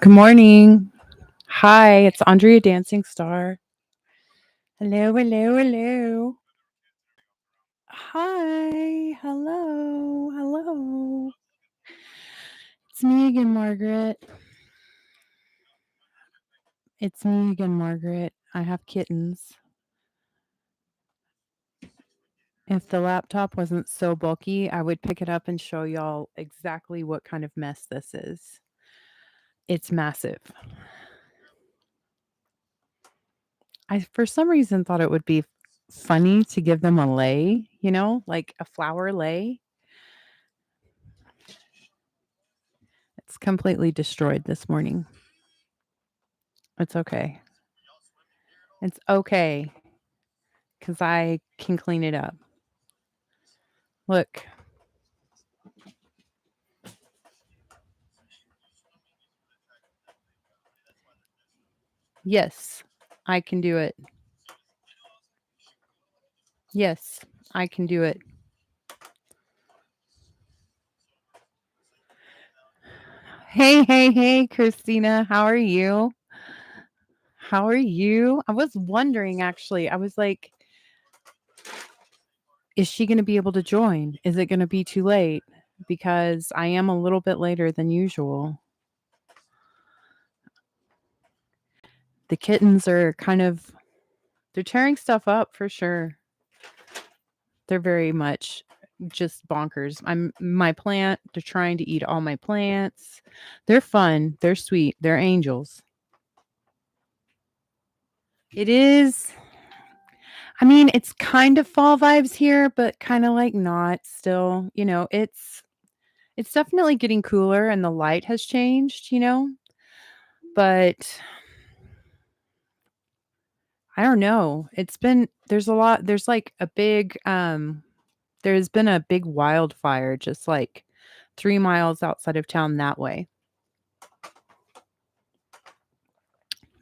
Good morning. Hi, it's Andrea Dancing Star. Hello, hello, hello. Hi, hello, hello. It's me again, Margaret. It's me again, Margaret. I have kittens. If the laptop wasn't so bulky, I would pick it up and show y'all exactly what kind of mess this is. It's massive. I, for some reason, thought it would be funny to give them a lay, like a flower lay. It's completely destroyed this morning. It's okay. It's okay because I can clean it up. Look. Yes, I can do it. Yes, I can do it. Hey, hey, hey, Christina. How are you? How are you? I was wondering actually. I was like, is she going to be able to join? Is it going to be too late? Because I am a little bit later than usual. The kittens are they're tearing stuff up for sure. They're very much just bonkers. My plant, they're trying to eat all my plants. They're fun, they're sweet, they're angels. It is. I mean, it's kind of fall vibes here, but kind of like not still. It's definitely getting cooler and the light has changed. But I don't know. There's like a big there's been a big wildfire just like 3 miles outside of town that way.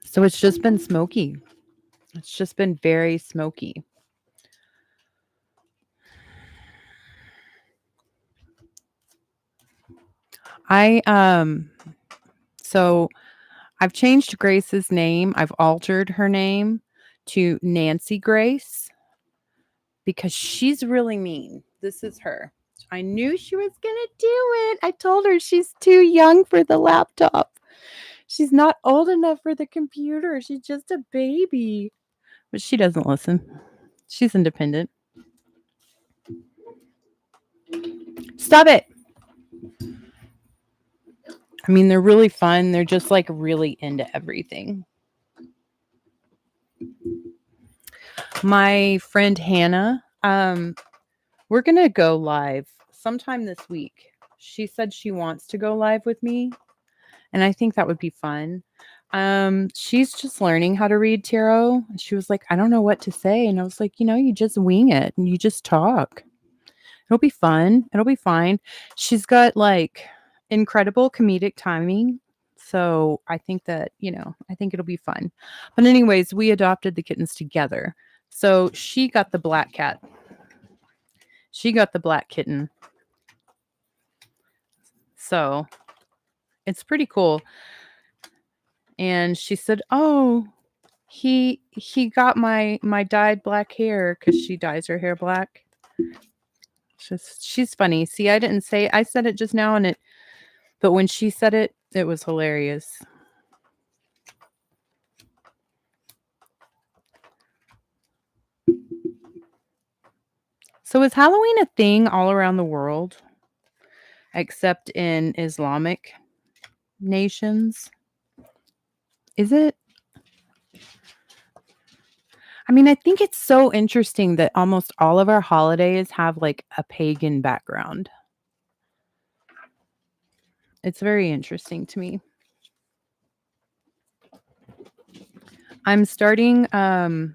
So it's just been smoky. It's just been very smoky. I so I've changed Grace's name. I've altered her name to Nancy Grace because she's really mean. This is her. I knew she was going to do it. I told her she's too young for the laptop. She's not old enough for the computer. She's just a baby. But she doesn't listen. She's independent. Stop it. I mean, they're really fun. They're just like really into everything. My friend Hannah, we're going to go live sometime this week. She said she wants to go live with me, and I think that would be fun. She's just learning how to read tarot. She was like, I don't know what to say. And I was like, you just wing it and you just talk. It'll be fun. It'll be fine. She's got like incredible comedic timing. So I think I think it'll be fun. But anyways, we adopted the kittens together. So she got the black cat. She got the black kitten. So it's pretty cool. And she said, "Oh, he got my dyed black hair because she dyes her hair black." She's funny. See, I said it just now but when she said it, it was hilarious. So is Halloween a thing all around the world except in Islamic nations? Is it? I mean, I think it's so interesting that almost all of our holidays have like a pagan background. It's very interesting to me. I'm starting my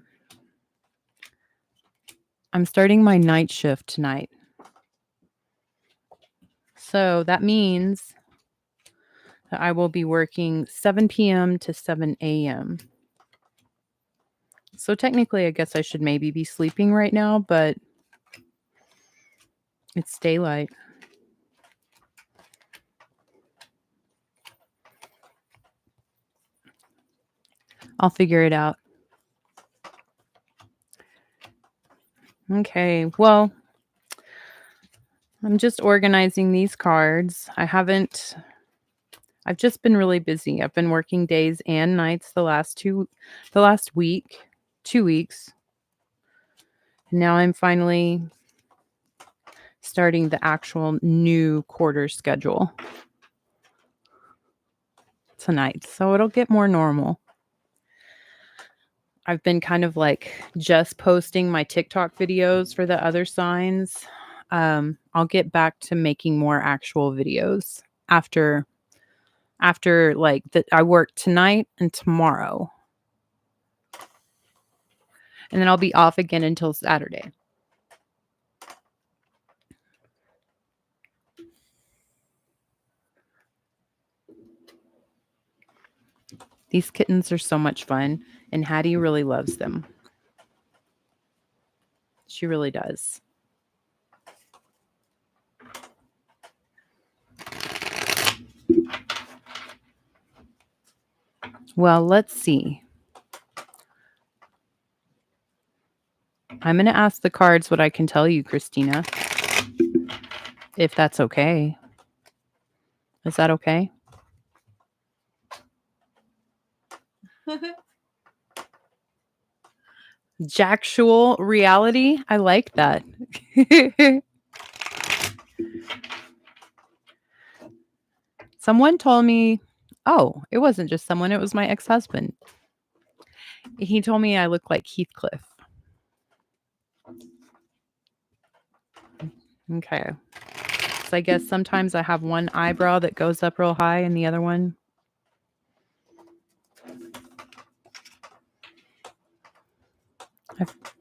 night shift tonight. So that means that I will be working 7 p.m. to 7 a.m. So technically, I guess I should maybe be sleeping right now, but it's daylight. I'll figure it out. Okay, well, I'm just organizing these cards. I've just been really busy. I've been working days and nights the last week, 2 weeks. And now I'm finally starting the actual new quarter schedule tonight. So it'll get more normal. I've been kind of like just posting my TikTok videos for the other signs. I'll get back to making more actual videos after like that. I work tonight and tomorrow. And then I'll be off again until Saturday. These kittens are so much fun, and Hattie really loves them. She really does. Well, let's see. I'm going to ask the cards what I can tell you, Christina, if that's okay. Is that okay? Jactual reality. I like that. Someone told me, oh, it wasn't just someone, it was my ex-husband. He told me I look like Heathcliff. Okay. So I guess sometimes I have one eyebrow that goes up real high and the other one.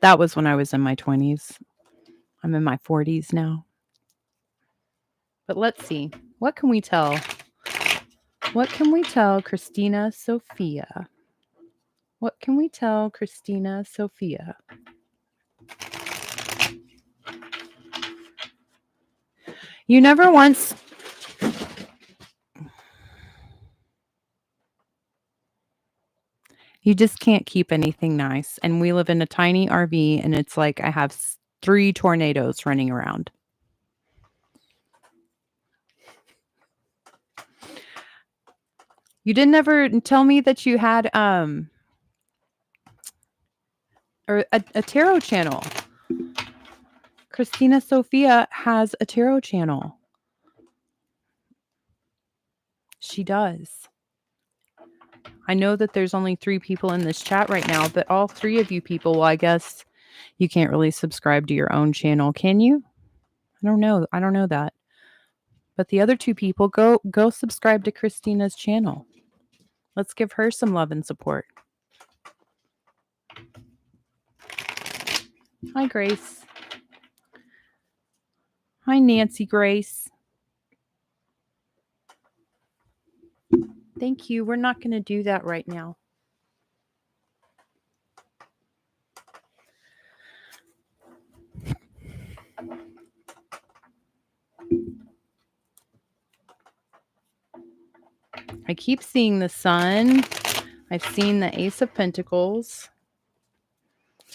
That was when I was in my 20s. I'm in my 40s now. But let's see. What can we tell? What can we tell Christina Sophia? What can we tell Christina Sophia? You never once... You just can't keep anything nice. And we live in a tiny RV, and it's like I have 3 tornadoes running around. You didn't ever tell me that you had or a tarot channel. Christina Sophia has a tarot channel. She does. I know that there's only 3 people in this chat right now, but all 3 of you people, well, I guess you can't really subscribe to your own channel, can you? I don't know. I don't know that. But the other 2 people, go subscribe to Christina's channel. Let's give her some love and support. Hi, Grace. Hi, Nancy Grace. Thank you. We're not going to do that right now. I keep seeing the sun. I've seen the Ace of Pentacles.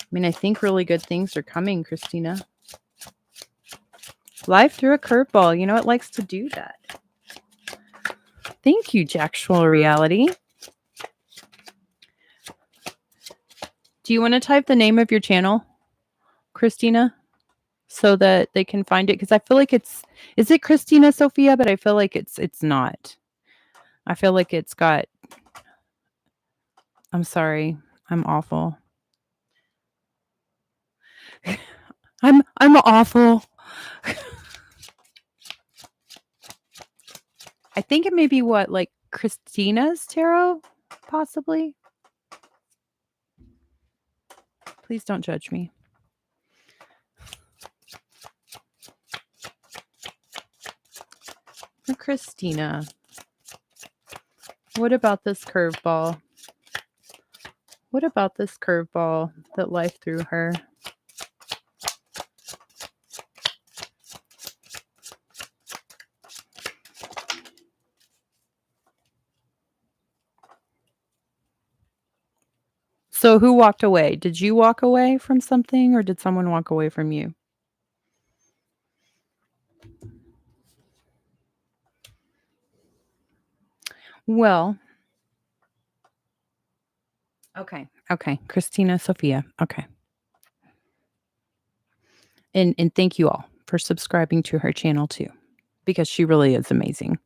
I mean, I think really good things are coming, Christina. Life threw a curveball. You know, it likes to do that. Thank you, Jactual Reality. Do you want to type the name of your channel, Christina, so that they can find it? Because I feel like is it Christina Sophia? But I feel like it's not. I feel like it's got, I'm sorry. I'm awful. I'm awful. I think it may be what, like Christina's tarot, possibly. Please don't judge me. For Christina, what about this curveball? What about this curveball that life threw her? So who walked away? Did you walk away from something or did someone walk away from you? Well, okay. Okay. Christina Sophia. Okay. And thank you all for subscribing to her channel too, because she really is amazing.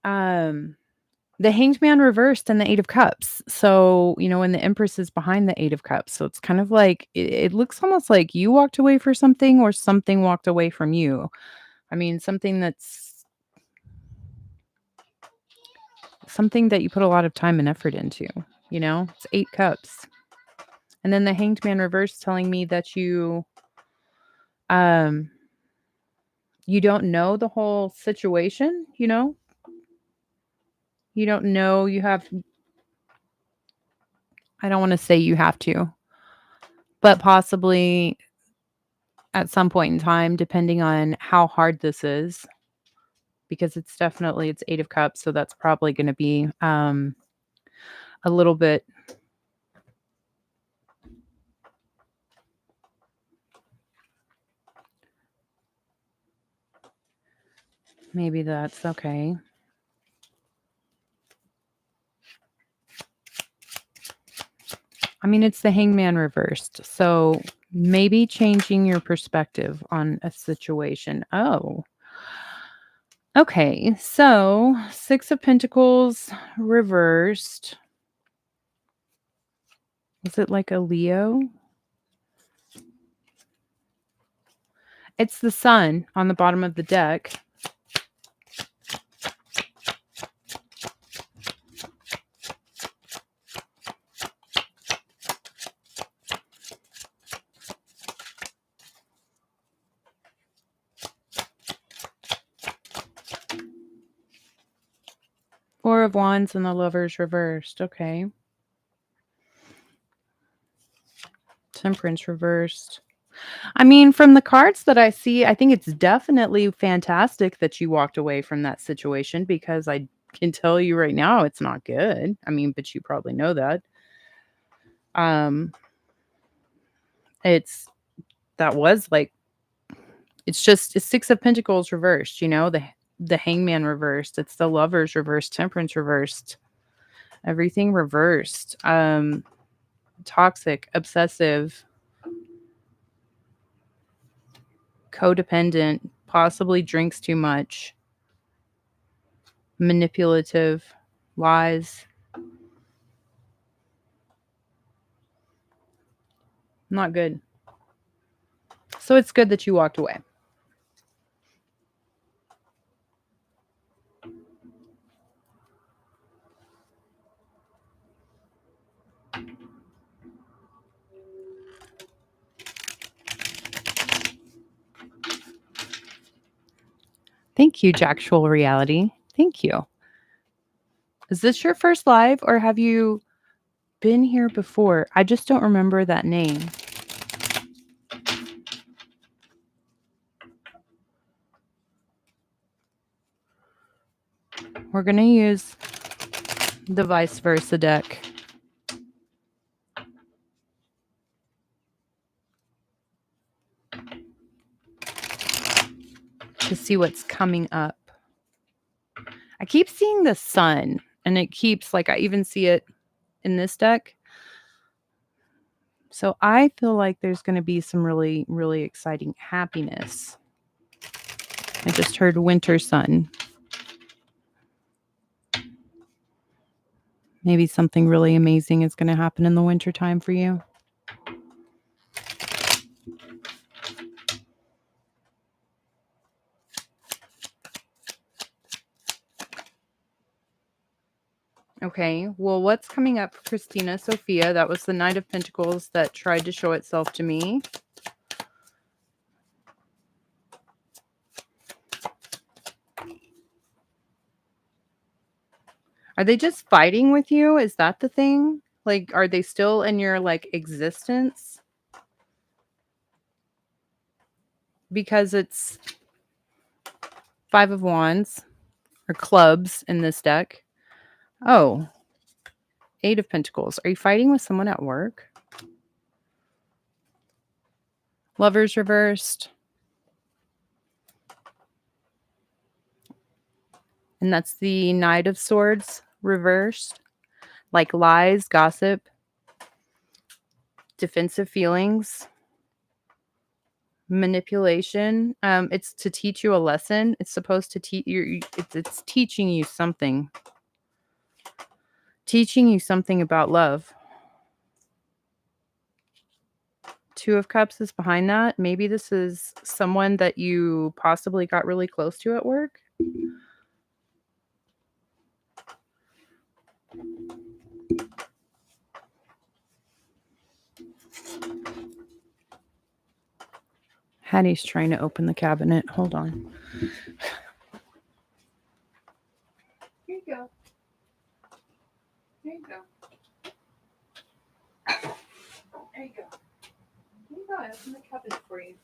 Um, the Hanged Man reversed and the Eight of Cups. So, and the Empress is behind the Eight of Cups. So it's kind of like it looks almost like you walked away for something or something walked away from you. I mean, something that you put a lot of time and effort into, It's 8 cups. And then the Hanged Man reverse telling me that um you don't know the whole situation, You don't know I don't want to say you have to, but possibly at some point in time, depending on how hard this is, because it's 8 of cups, so that's probably going to be a little bit. Maybe that's okay. I mean, it's the Hangman reversed, so maybe changing your perspective on a situation. Oh, okay. So 6 of Pentacles reversed. Is it like a Leo? It's the Sun on the bottom of the deck. Four of Wands and the Lovers reversed. Okay. Temperance reversed. I mean, from the cards that I see, I think it's definitely fantastic that you walked away from that situation, because I can tell you right now it's not good. I mean, but you probably know that. It's it's 6 of Pentacles reversed, the Hangman reversed, it's the Lovers reversed, Temperance reversed, everything reversed. Toxic, obsessive, codependent, possibly drinks too much, manipulative, lies. Not good. So it's good that you walked away. Thank you, Jacksual Reality. Thank you. Is this your first live or have you been here before? I just don't remember that name. We're going to use the vice versa deck. To see what's coming up. I keep seeing the Sun, and it keeps, I even see it in this deck. So I feel like there's going to be some really, really exciting happiness. I just heard Winter Sun. Maybe something really amazing is going to happen in the winter time for you. Okay, well, what's coming up for Christina Sophia? That was the Knight of Pentacles that tried to show itself to me. Are they just fighting with you? Is that the thing? Are they still in your, existence? Because it's 5 of Wands, or clubs in this deck. Oh. Eight of Pentacles. Are you fighting with someone at work? Lovers reversed. And that's the Knight of Swords reversed. Like lies, gossip, defensive feelings, manipulation. It's to teach you a lesson. It's supposed to teach you. It's teaching you something. Teaching you something about love. Two of Cups is behind that. Maybe this is someone that you possibly got really close to at work. Hattie's trying to open the cabinet. Hold on. Here you go. There you go. There you go. There you go. I opened the cabinet for you.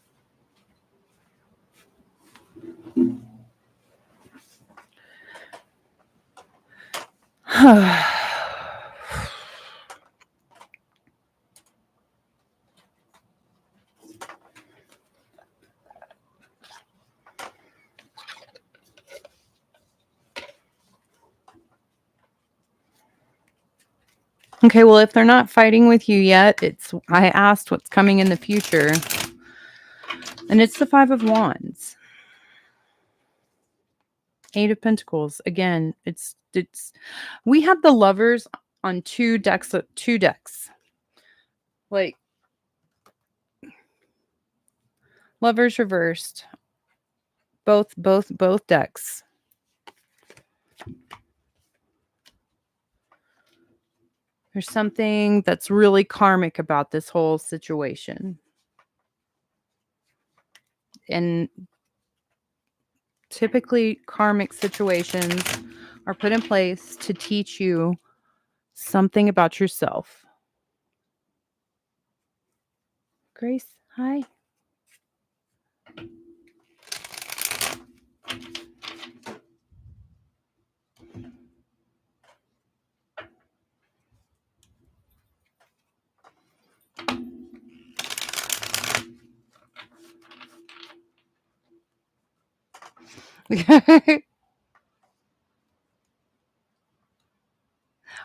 Okay, well, if they're not fighting with you yet, I asked what's coming in the future. And it's the Five of Wands. Eight of Pentacles. Again, it's we have the Lovers on two decks. Like Lovers reversed. Both decks. There's something that's really karmic about this whole situation. And typically karmic situations are put in place to teach you something about yourself. Grace, hi.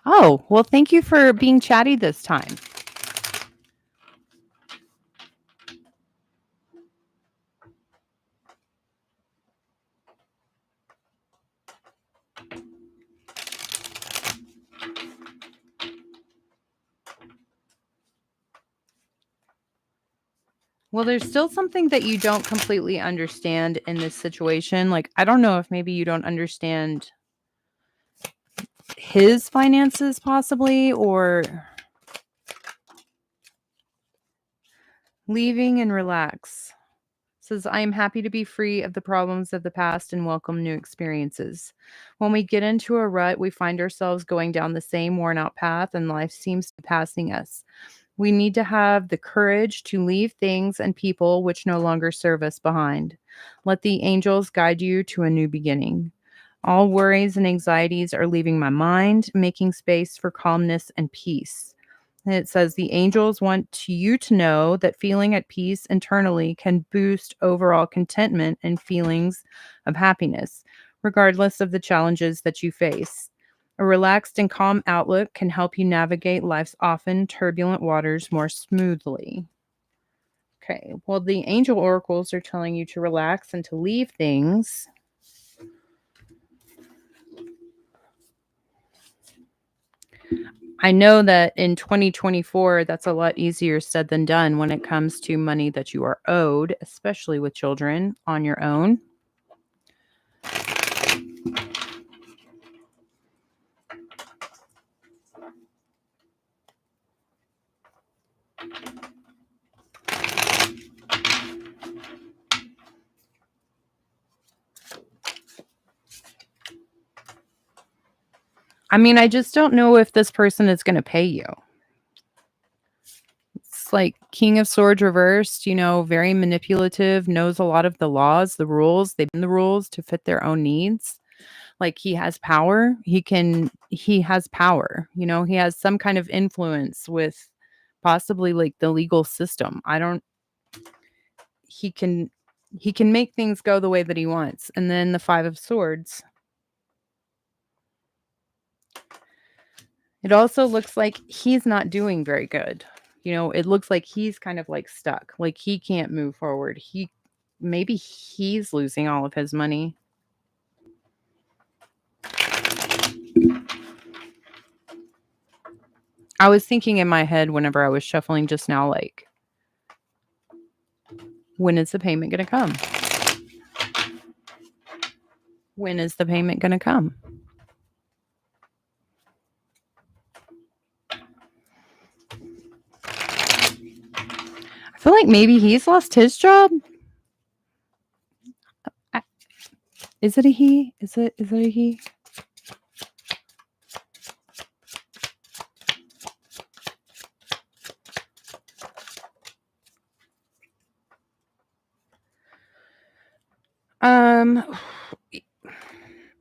Oh, well, thank you for being chatty this time. Well, there's still something that you don't completely understand in this situation. Like, I don't know if maybe you don't understand his finances possibly, or leaving and relax. Says, I am happy to be free of the problems of the past and welcome new experiences. When we get into a rut, we find ourselves going down the same worn out path and life seems to be passing us. We need to have the courage to leave things and people which no longer serve us behind. Let the angels guide you to a new beginning. All worries and anxieties are leaving my mind, making space for calmness and peace. And it says the angels want you to know that feeling at peace internally can boost overall contentment and feelings of happiness, regardless of the challenges that you face. A relaxed and calm outlook can help you navigate life's often turbulent waters more smoothly. Okay, well, the angel oracles are telling you to relax and to leave things. I know that in 2024, that's a lot easier said than done when it comes to money that you are owed, especially with children on your own. I mean, I just don't know if this person is going to pay you. It's like King of Swords reversed, very manipulative, knows a lot of the laws, the rules. They bend the rules to fit their own needs. Like he has power. He has power. He has some kind of influence with possibly like the legal system. I don't he can he can make things go the way that he wants. And then the 5 of swords. It also looks like he's not doing very good. It looks like he's kind of like stuck. Like he can't move forward. Maybe he's losing all of his money. I was thinking in my head whenever I was shuffling just now, like, when is the payment going to come? When is the payment going to come? I feel like maybe he's lost his job. Is it a he? Is it a he?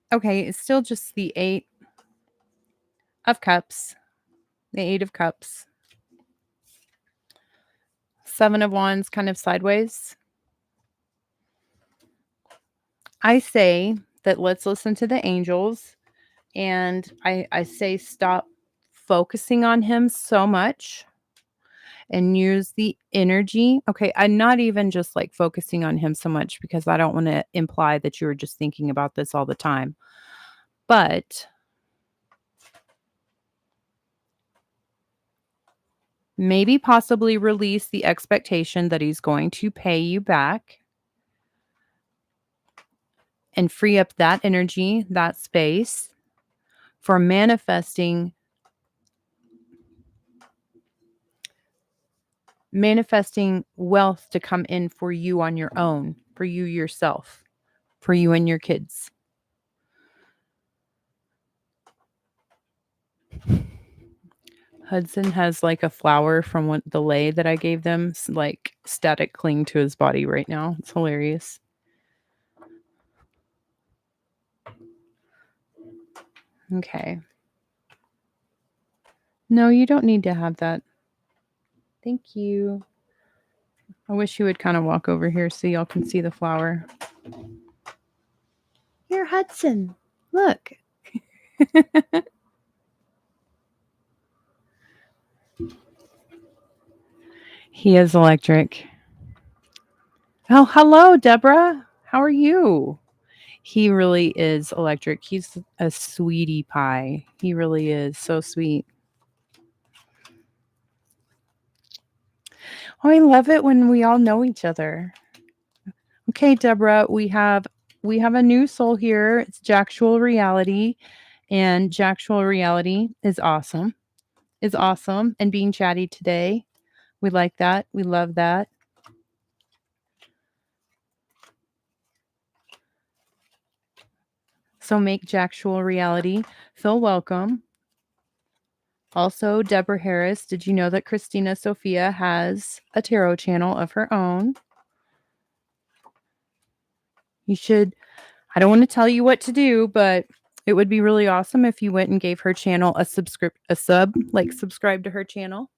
Okay, it's still just the 8 of cups. The 8 of cups. 7 of wands kind of sideways. I say that let's listen to the angels, and I say stop focusing on him so much and use the energy. Okay, I'm not even just like focusing on him so much because I don't want to imply that you were just thinking about this all the time. But maybe possibly release the expectation that he's going to pay you back and free up that energy, that space for manifesting wealth to come in for you on your own, for you yourself, for you and your kids. Hudson has like a flower from the lei that I gave them, like static cling to his body right now. It's hilarious. Okay. No, you don't need to have that. Thank you. I wish you would kind of walk over here so y'all can see the flower. Here, Hudson. Look. He is electric. Oh, hello, Deborah. How are you? He really is electric. He's a sweetie pie. He really is so sweet. Oh, I love it when we all know each other. Okay, Deborah, we have a new soul here. It's Jacksual Reality, and Jacksual Reality is awesome. Is awesome and being chatty today. We like that. We love that. So make Jacksual Reality feel welcome. Also, Deborah Harris, did you know that Christina Sophia has a tarot channel of her own? You should, I don't want to tell you what to do, but it would be really awesome if you went and gave her channel subscribe to her channel.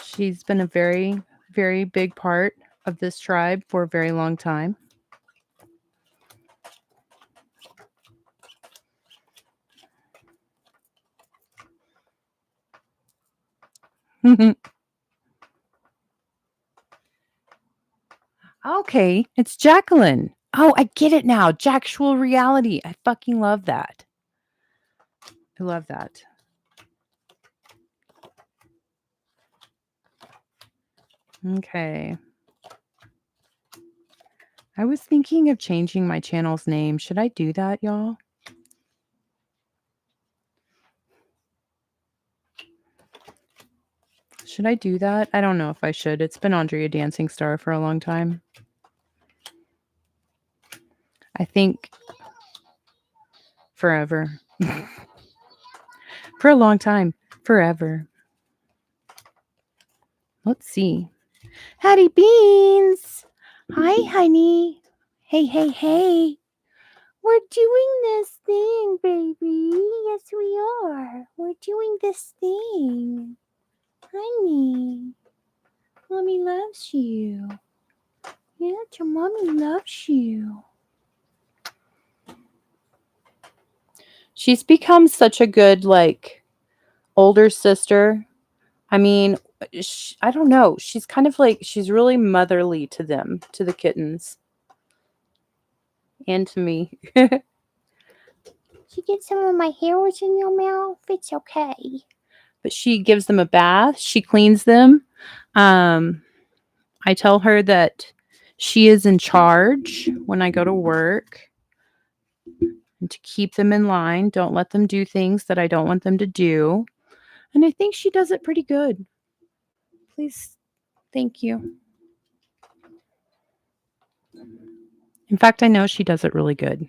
She's been a very, very big part of this tribe for a very long time. Okay, it's Jacqueline. Oh, I get it now. Jacksual Reality. I fucking love that. I love that. Okay. I was thinking of changing my channel's name. Should I do that, y'all? Should I do that? I don't know if I should. It's been Andrea Dancing Star for a long time. I think forever. For a long time. Forever. Let's see. Hattie Beans. Hi, honey. Hey, hey, hey. We're doing this thing, baby. Yes, we are. We're doing this thing. Honey. Mommy loves you. Yeah, your mommy loves you. She's become such a good, like, older sister. I mean, I don't know. She's kind of like, she's really motherly to them, to the kittens, and to me. You get some of my hairs in your mouth? It's okay. But she gives them a bath. She cleans them. I tell her that she is in charge when I go to work and to keep them in line. Don't let them do things that I don't want them to do. And I think she does it pretty good. Please, thank you. In fact, I know she does it really good.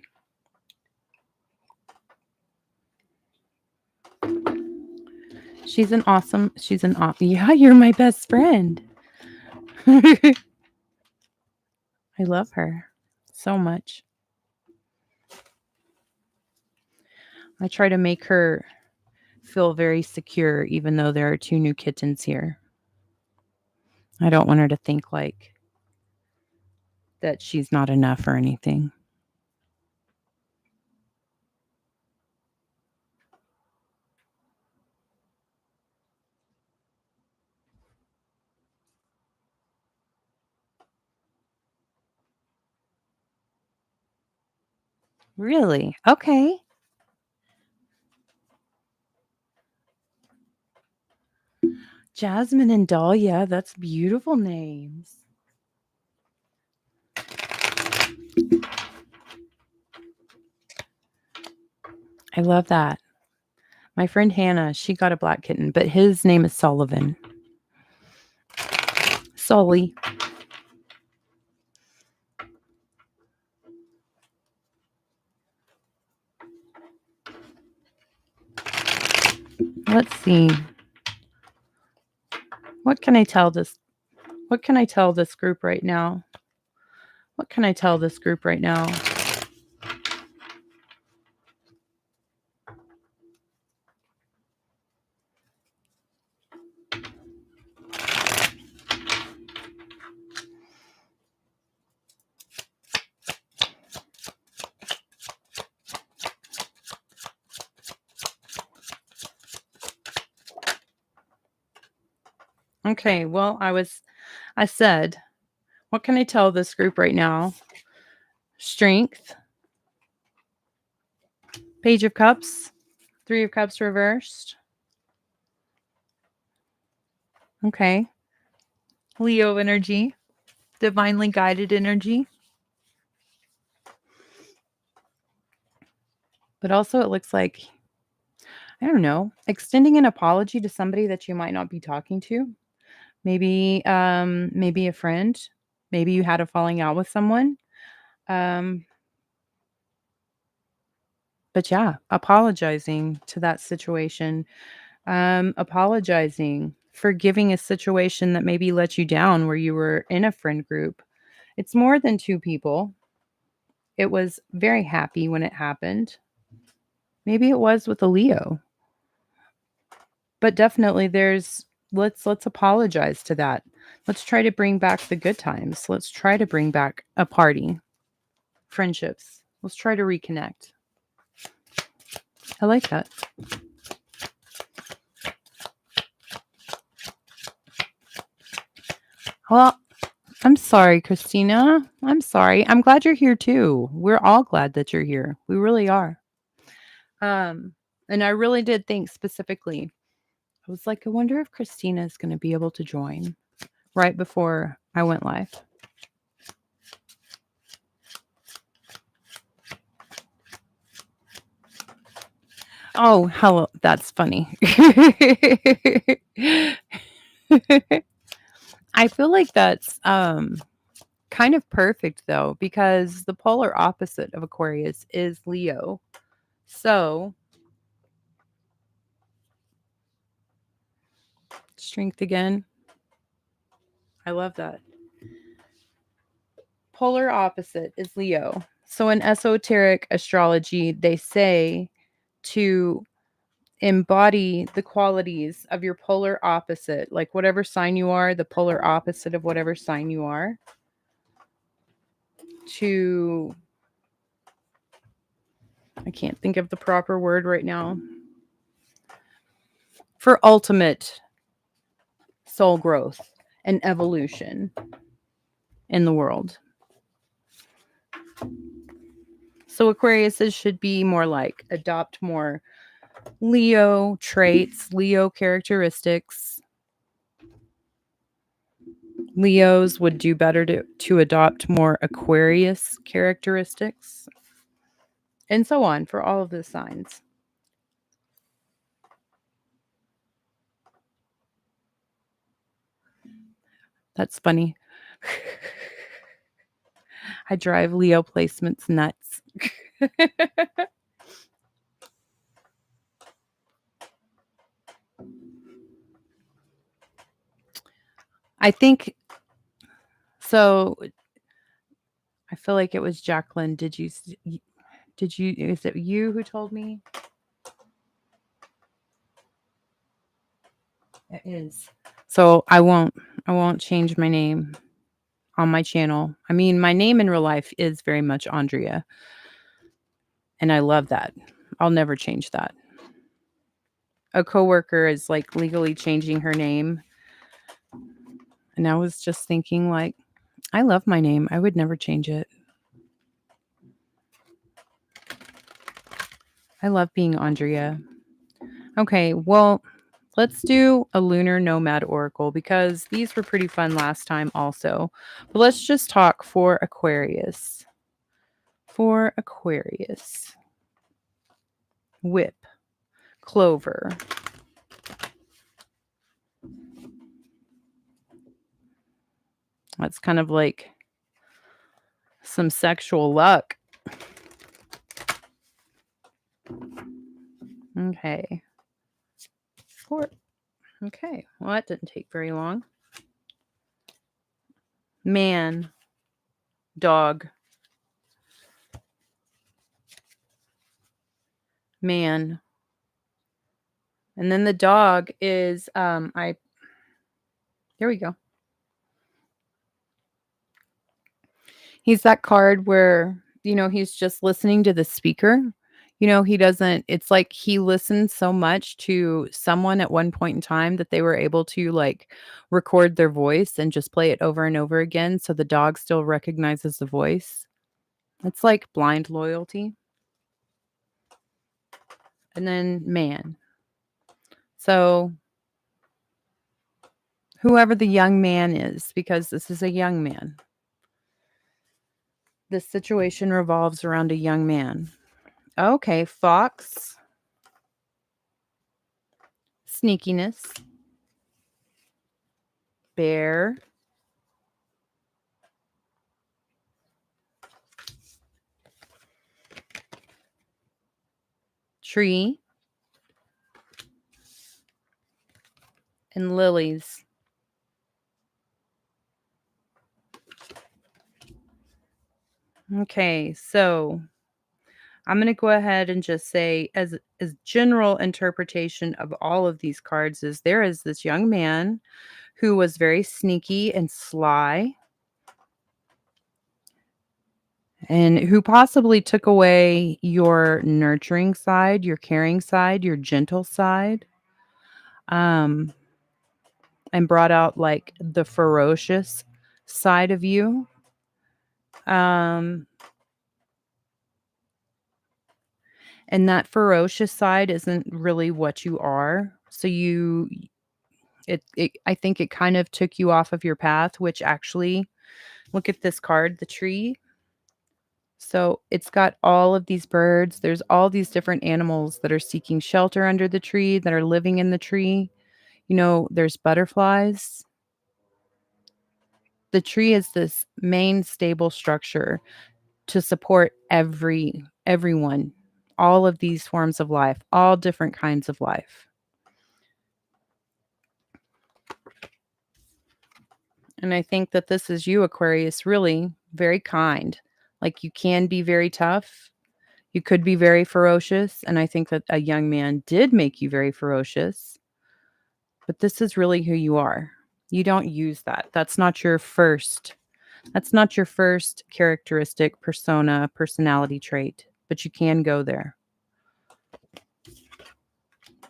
She's an awesome, yeah, you're my best friend. I love her so much. I try to make her feel very secure, even though there are 2 new kittens here. I don't want her to think like that she's not enough or anything. Really? Okay. Jasmine and Dahlia, that's beautiful names. I love that. My friend Hannah, she got a black kitten, but his name is Sullivan. Sully. Let's see. What can I tell this? What can I tell this group right now? What can I tell this group right now? Okay, well, I said, what can I tell this group right now? Strength, Page of Cups, 3 of Cups reversed. Okay. Leo energy, divinely guided energy. But also it looks like, I don't know, extending an apology to somebody that you might not be talking to. Maybe a friend. Maybe you had a falling out with someone. Um, but yeah, apologizing to that situation. Apologizing, forgiving a situation that maybe let you down where you were in a friend group. It's more than 2 people. It was very happy when it happened. Maybe it was with a Leo. But definitely let's apologize to that. Let's try to bring back the good times. Let's try to bring back a party, friendships. Let's try to reconnect. I like that. Well, I'm sorry, Christina. I'm sorry. I'm glad you're here too. We're all glad that you're here. We really are. Um, and I really did think specifically, I was like, I wonder if Christina is going to be able to join right before I went live. Oh, hello. That's funny. I feel like that's kind of perfect though, because the polar opposite of Aquarius is Leo. So, strength again. I love that. Polar opposite is Leo. So in esoteric astrology, they say to embody the qualities of your polar opposite, like whatever sign you are, the polar opposite of whatever sign you are, to, I can't think of the proper word right now, for ultimate soul growth and evolution in the world. So Aquariuses should be more like adopt more Leo traits, Leo characteristics. Leos would do better to adopt more Aquarius characteristics, and so on for all of the signs. That's funny. I drive Leo placements nuts. I think so. I feel like it was Jacqueline. Did you? Is it you who told me? It is. So I won't change my name on my channel. I mean, my name in real life is very much Andrea, and I love that. I'll never change that. A coworker is like legally changing her name, and I was just thinking like, I love my name. I would never change it. I love being Andrea. Okay, well, let's do a lunar nomad oracle because these were pretty fun last time also. But let's just talk for Aquarius. For Aquarius. Whip. Clover. That's kind of like some sexual luck. Okay. Okay. Well, that didn't take very long. Man. Dog. Man. And then the dog is here we go. He's that card where, he's just listening to the speaker. He doesn't, it's like he listens so much to someone at one point in time that they were able to like record their voice and just play it over and over again. So the dog still recognizes the voice. It's like blind loyalty. And then man. So whoever the young man is, because this is a young man. This situation revolves around a young man. Okay, fox. Sneakiness. Bear. Tree. And lilies. Okay, so I'm going to go ahead and just say as general interpretation of all of these cards is there is this young man who was very sneaky and sly and who possibly took away your nurturing side, your caring side, your gentle side. And brought out like the ferocious side of you. And that ferocious side isn't really what you are. So I think it kind of took you off of your path, which actually, look at this card, the tree. So it's got all of these birds. There's all these different animals that are seeking shelter under the tree, that are living in the tree. There's butterflies. The tree is this main stable structure to support everyone, all of these forms of life, all different kinds of life. And I think that this is you, Aquarius, really very kind. Like you can be very tough. You could be very ferocious. And I think that a young man did make you very ferocious. But this is really who you are. You don't use that. That's not your first characteristic, persona, personality trait, but you can go there.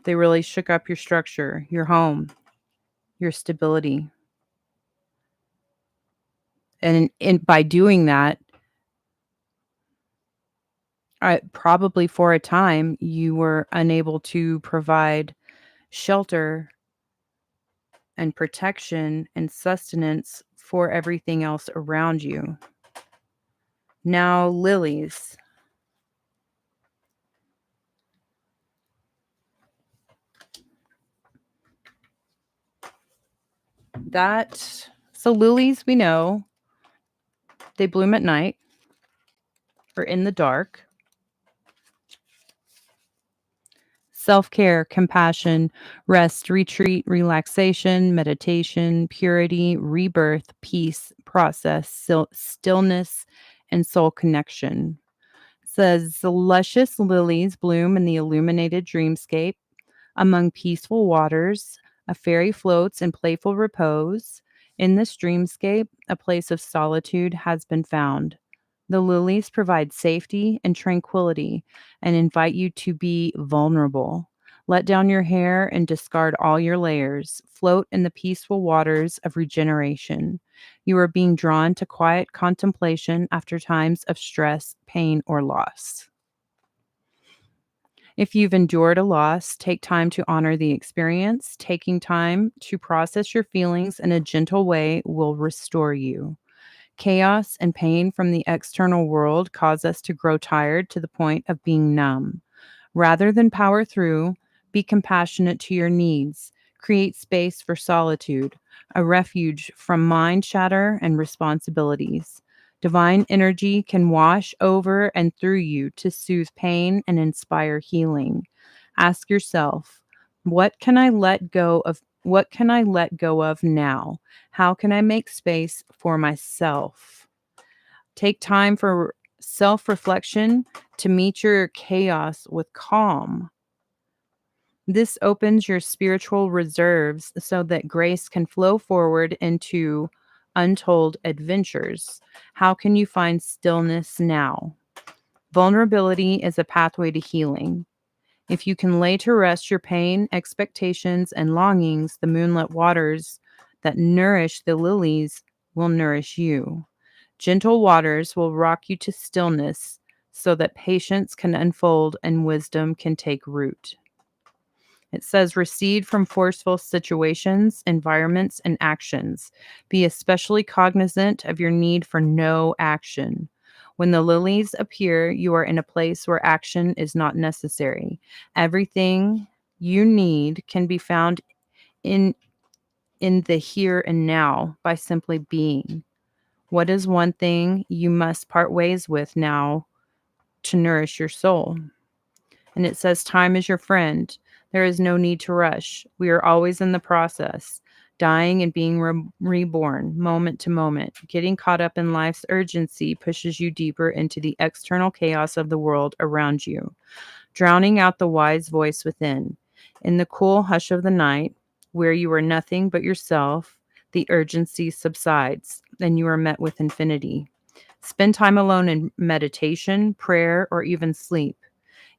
They really shook up your structure, your home, your stability. And by doing that, probably for a time, you were unable to provide shelter and protection and sustenance for everything else around you. Now, lilies. So lilies, we know they bloom at night or in the dark. Self-care, compassion, rest, retreat, relaxation, meditation, purity, rebirth, peace, process, stillness, and soul connection. It says the luscious lilies bloom in the illuminated dreamscape. Among peaceful waters, a fairy floats in playful repose. In this dreamscape, a place of solitude has been found. The lilies provide safety and tranquility and invite you to be vulnerable. Let down your hair and discard all your layers. Float in the peaceful waters of regeneration. You are being drawn to quiet contemplation after times of stress, pain, or loss. If you've endured a loss, take time to honor the experience. Taking time to process your feelings in a gentle way will restore you. Chaos and pain from the external world cause us to grow tired to the point of being numb. Rather than power through, be compassionate to your needs. Create space for solitude, a refuge from mind chatter and responsibilities. Divine energy can wash over and through you to soothe pain and inspire healing. Ask yourself, what can I let go of? What can I let go of now? How can I make space for myself? Take time for self reflection to meet your chaos with calm. This opens your spiritual reserves so that grace can flow forward into untold adventures. How can you find stillness now? Vulnerability is a pathway to healing. If you can lay to rest your pain, expectations, and longings, the moonlit waters that nourish the lilies will nourish you. Gentle waters will rock you to stillness so that patience can unfold and wisdom can take root. It says, recede from forceful situations, environments, and actions. Be especially cognizant of your need for no action. When the lilies appear, you are in a place where action is not necessary. Everything you need can be found in, in the here and now by simply being. What is one thing you must part ways with now to nourish your soul? And it says, time is your friend. There is no need to rush. We are always in the process, dying and being reborn, moment to moment. Getting caught up in life's urgency pushes you deeper into the external chaos of the world around you, drowning out the wise voice within. In the cool hush of the night, where you are nothing but yourself, the urgency subsides, and you are met with infinity. Spend time alone in meditation, prayer, or even sleep.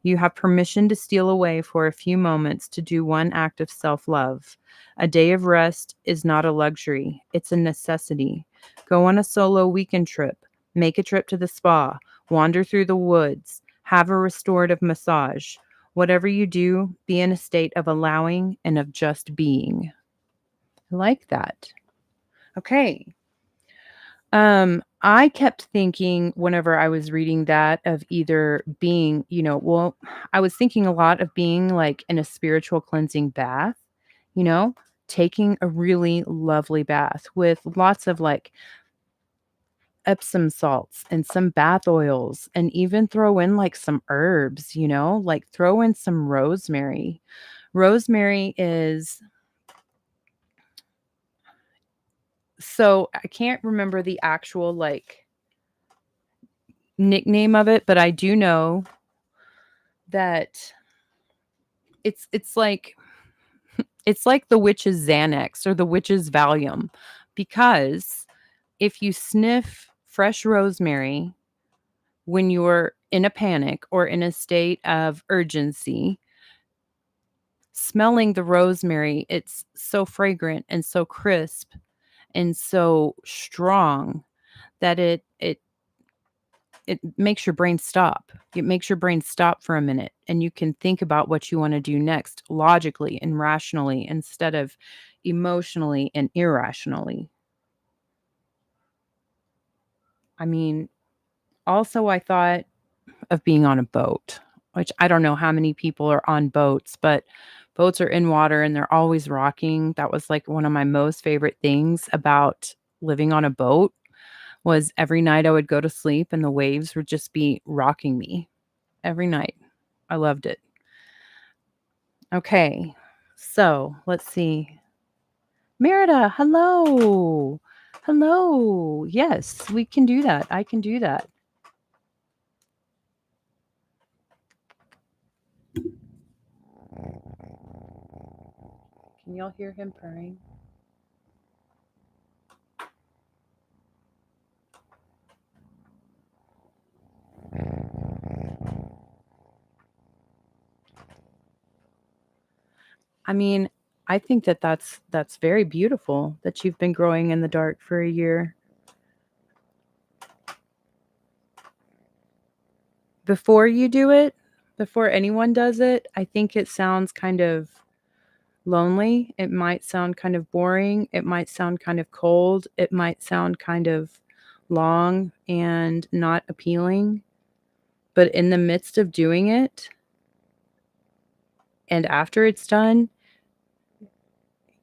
You have permission to steal away for a few moments to do one act of self-love. A day of rest is not a luxury, it's a necessity. Go on a solo weekend trip, make a trip to the spa, wander through the woods, have a restorative massage. Whatever you do, be in a state of allowing and of just being. I like that. Okay. I kept thinking whenever I was reading that of either being, I was thinking a lot of being like in a spiritual cleansing bath, you know, taking a really lovely bath with lots of like Epsom salts and some bath oils, and even throw in like some herbs, like throw in some rosemary. Rosemary is So I can't remember the actual like nickname of it, but I do know that it's like it's like the witch's Xanax or the witch's Valium, because if you sniff fresh rosemary when you're in a panic or in a state of urgency, smelling the rosemary, it's so fragrant and so crisp and so strong that it makes your brain stop. It makes your brain stop for a minute, and you can think about what you want to do next logically and rationally instead of emotionally and irrationally. I mean, also I thought of being on a boat, which I don't know how many people are on boats, but boats are in water and they're always rocking. That was like one of my most favorite things about living on a boat was every night I would go to sleep and the waves would just be rocking me every night. I loved it. Okay. So, let's see. Merida, hello. Hello. Yes, we can do that. I can do that. Can y'all hear him purring? I mean, I think that that's very beautiful that you've been growing in the dark for a year. Before you do it, before anyone does it, I think it sounds kind of lonely. It might sound kind of boring. It might sound kind of cold. It might sound kind of long and not appealing. But in the midst of doing it and after it's done,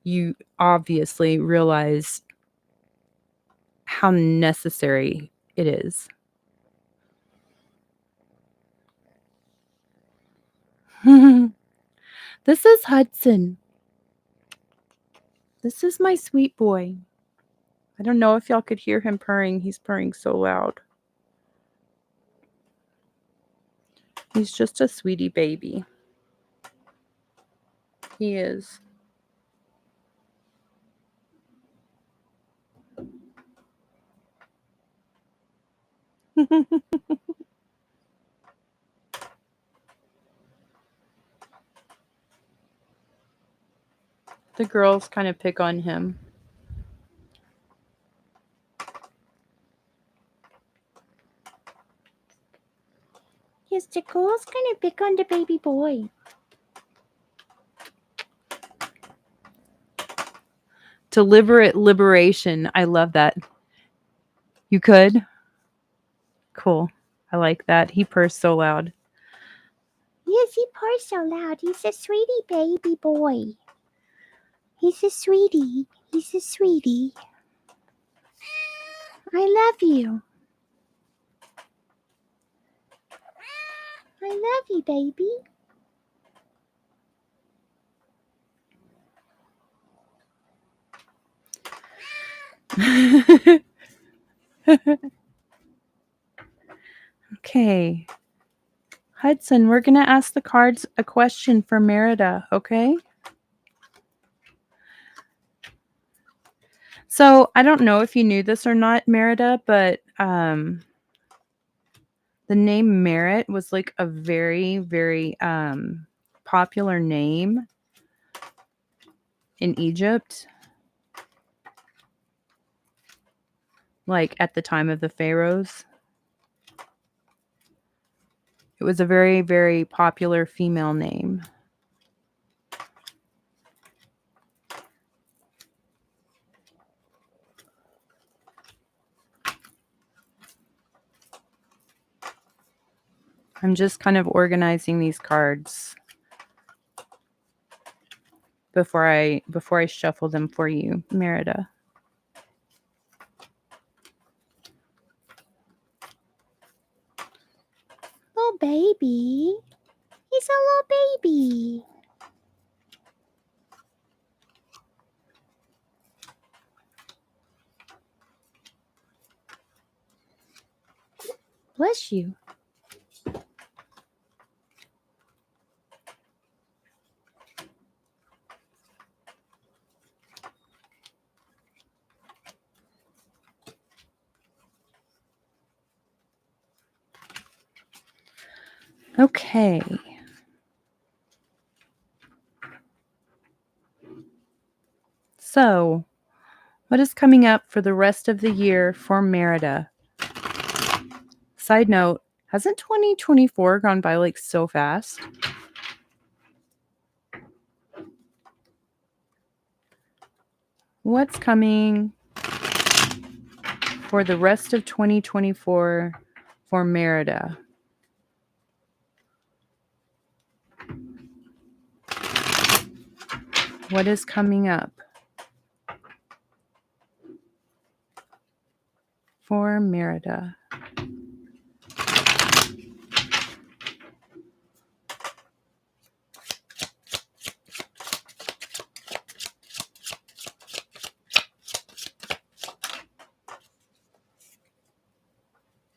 you obviously realize how necessary it is. This is Hudson. This is my sweet boy. I don't know if y'all could hear him purring. He's purring so loud. He's just a sweetie baby. He is. The girls kind of pick on him. Yes, the girls kind of pick on the baby boy. Deliberate liberation. I love that. You could? Cool. I like that. He purrs so loud. Yes, he purrs so loud. He's a sweetie baby boy. He's a sweetie. He's a sweetie. I love you. I love you, baby. Okay. Hudson, we're going to ask the cards a question for Merida, okay? So, I don't know if you knew this or not, Merida, but the name Merit was like a very, very popular name in Egypt, like at the time of the pharaohs. It was a very, very popular female name. I'm just kind of organizing these cards before I shuffle them for you, Merida. Little baby. He's a little baby. Bless you. Okay. So, what is coming up for the rest of the year for Merida? Side note, hasn't 2024 gone by like so fast? What's coming for the rest of 2024 for Merida? What is coming up for Merida?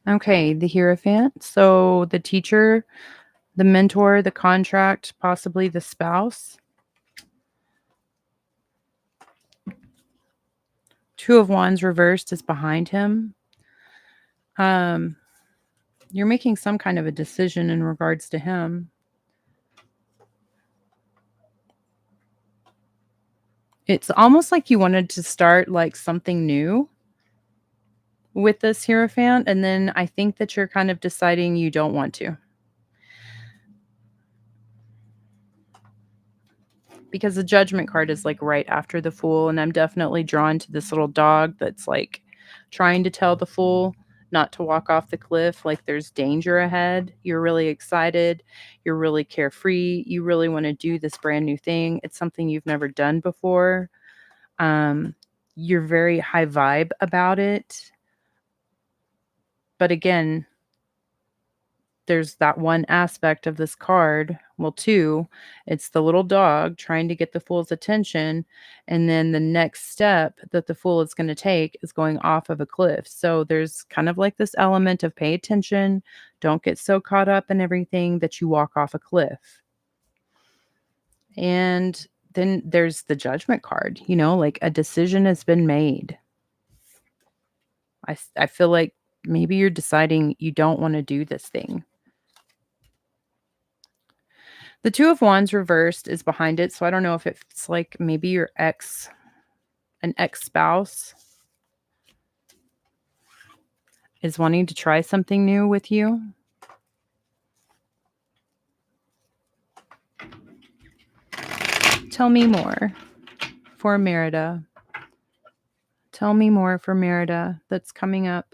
Okay, the Hierophant. So the teacher, the mentor, the contract, possibly the spouse. Two of Wands reversed is behind him. You're making some kind of a decision in regards to him. It's almost like you wanted to start like something new with this Hierophant, and then I think that you're kind of deciding you don't want to. Because the Judgment card is like right after the Fool, and I'm definitely drawn to this little dog that's like trying to tell the Fool not to walk off the cliff, like there's danger ahead. You're really excited. You're really carefree. You really want to do this brand new thing. It's something you've never done before. You're very high vibe about it. But again, there's that one aspect of this card. Well, two, it's the little dog trying to get the Fool's attention. And then the next step that the Fool is going to take is going off of a cliff. So there's kind of like this element of pay attention. Don't get so caught up in everything that you walk off a cliff. And then there's the Judgment card, like a decision has been made. I feel like maybe you're deciding you don't want to do this thing. The Two of Wands reversed is behind it, so I don't know if it's like maybe your an ex-spouse is wanting to try something new with you. Tell me more for Merida. Tell me more for Merida that's coming up.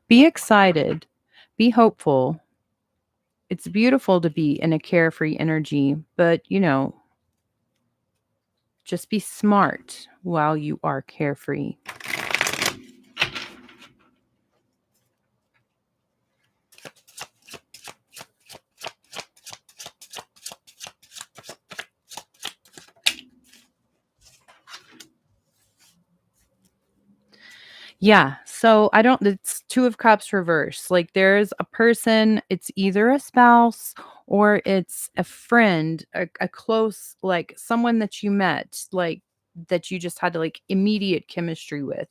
Be excited. Be hopeful. It's beautiful to be in a carefree energy, but just be smart while you are carefree. Yeah, so it's Two of Cups reverse. Like there's a person, it's either a spouse or it's a friend, a close, like someone that you met, like that you just had like immediate chemistry with.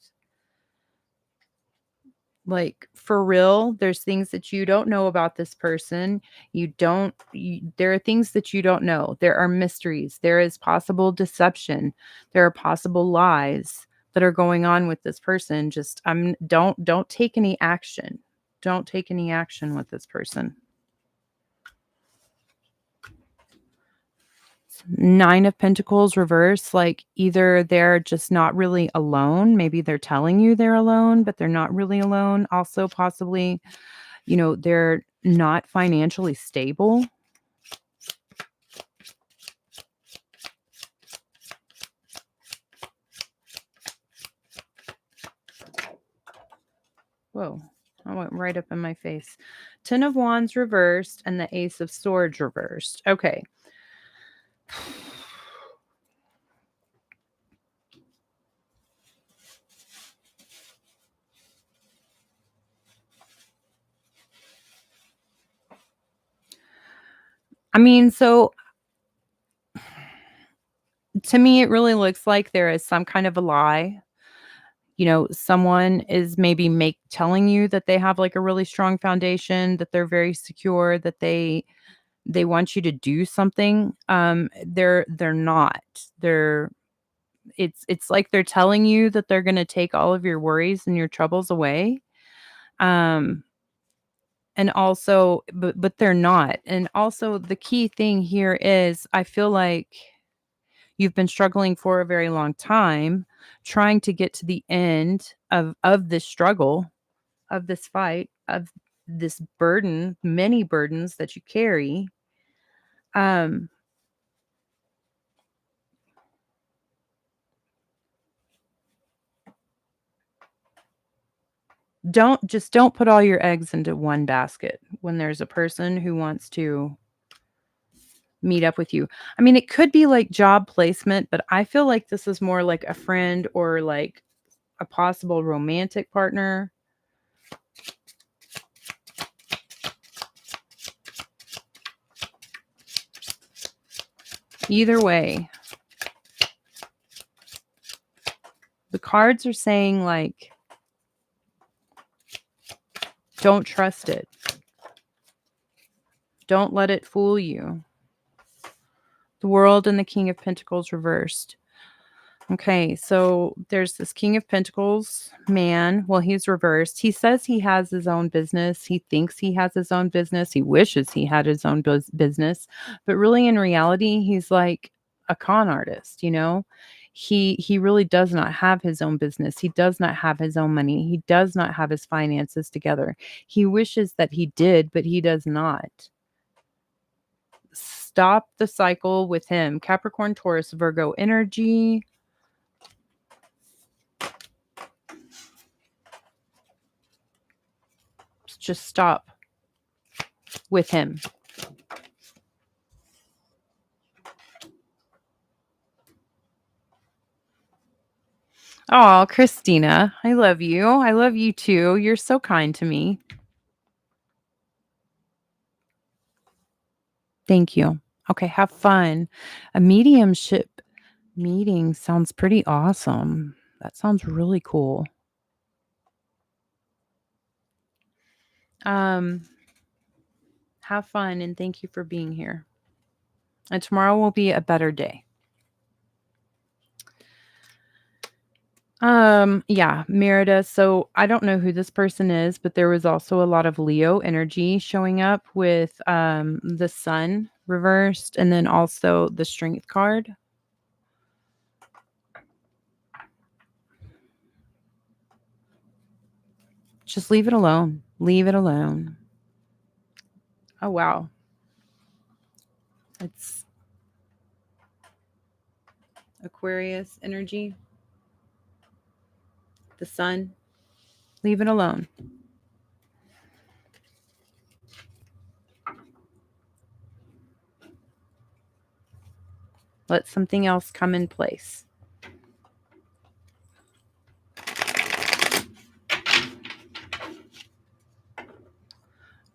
Like for real, there's things that you don't know about this person. There are things that you don't know. There are mysteries. There is possible deception. There are possible lies that are going on with this person. Just don't take any action. Don't take any action with this person. Nine of Pentacles reverse, like either they're just not really alone. Maybe they're telling you they're alone, but they're not really alone. Also, possibly, they're not financially stable. Whoa, I went right up in my face. 10 of Wands reversed and the Ace of Swords reversed. Okay. I mean, so to me, it really looks like there is some kind of a lie. Someone is maybe make telling you that they have like a really strong foundation, that they're very secure, that they want you to do something. They're not. They're it's like they're telling you that they're going to take all of your worries and your troubles away. Um and also but they're not. And also the key thing here is I feel like you've been struggling for a very long time, trying to get to the end of this struggle, of this fight, of this burden, many burdens that you carry. Um, don't put all your eggs into one basket when there's a person who wants to meet up with you. I mean, it could be like job placement, but I feel like this is more like a friend or like a possible romantic partner. Either way, the cards are saying like don't trust it. Don't let it fool you. The World and the King of Pentacles reversed. Okay, so there's this King of Pentacles man. Well, he's reversed. He says he has his own business. He thinks he has his own business. He wishes he had his own business. But really, in reality, he's like a con artist, you know? He really does not have his own business. He does not have his own money. He does not have his finances together. He wishes that he did, but he does not. Stop the cycle with him. Capricorn, Taurus, Virgo energy. Just stop with him. Oh, Christina, I love you. I love you too. You're so kind to me. Thank you. Okay, have fun. A mediumship meeting sounds pretty awesome. That sounds really cool. Um, have fun and thank you for being here. And tomorrow will be a better day. Yeah, Merida. So I don't know who this person is, but there was also a lot of Leo energy showing up with the sun reversed and then also the strength card. Just leave it alone. Leave it alone. Oh wow. It's Aquarius energy. The sun. Leave it alone. Let something else come in place.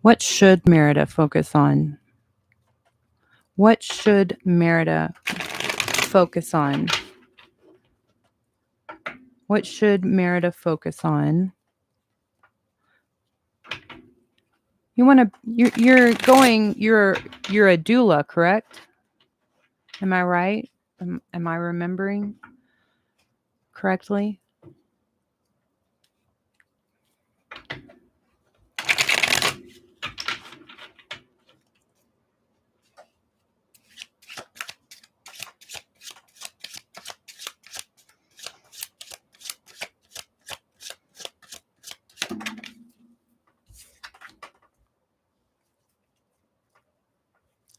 What should Merida focus on? What should Merida focus on? What should Merida focus on? You want to you're a doula, correct? Am I right? Am I remembering correctly?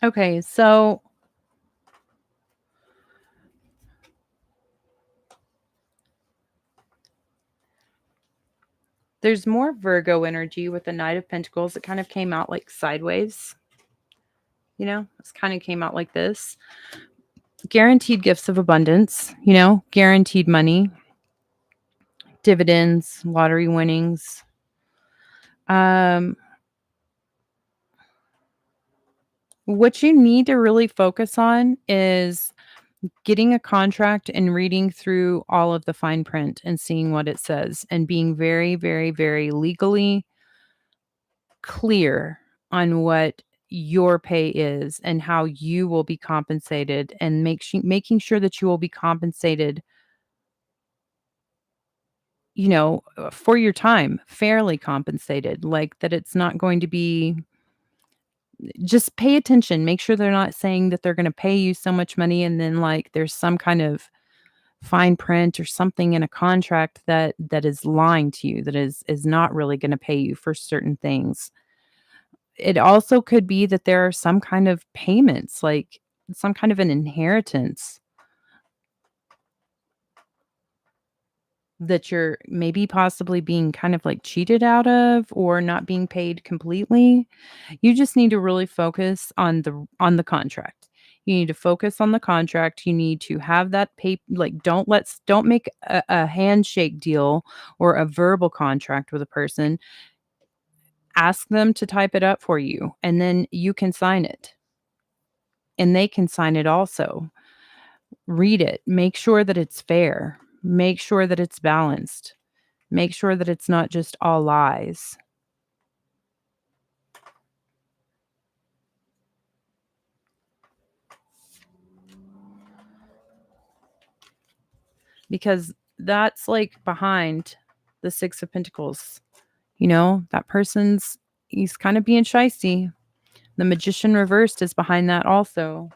Okay, so there's more Virgo energy with the Knight of Pentacles. It kind of came out like sideways. It's kind of came out like this. Guaranteed gifts of abundance, guaranteed money, dividends, lottery winnings. Um, What you need to really focus on is getting a contract and reading through all of the fine print and seeing what it says and being very, very, very legally clear on what your pay is and how you will be compensated and making sure that you will be compensated, for your time, fairly compensated, like that it's not going to be just pay attention, make sure they're not saying that they're going to pay you so much money and then like there's some kind of fine print or something in a contract that is lying to you, that is not really going to pay you for certain things. It also could be that there are some kind of payments, like some kind of an inheritance that you're maybe possibly being kind of like cheated out of or not being paid completely. You just need to really focus on the contract. You need to focus on the contract. You need to have that paper, like don't make a handshake deal or a verbal contract with a person. Ask them to type it up for you and then you can sign it and they can sign it also. Read it. Make sure that it's fair. Make sure that it's balanced. Make sure that it's not just all lies, because that's, like, behind the 6 of Pentacles, that person's he's kinda being shisty. The Magician reversed is behind that also.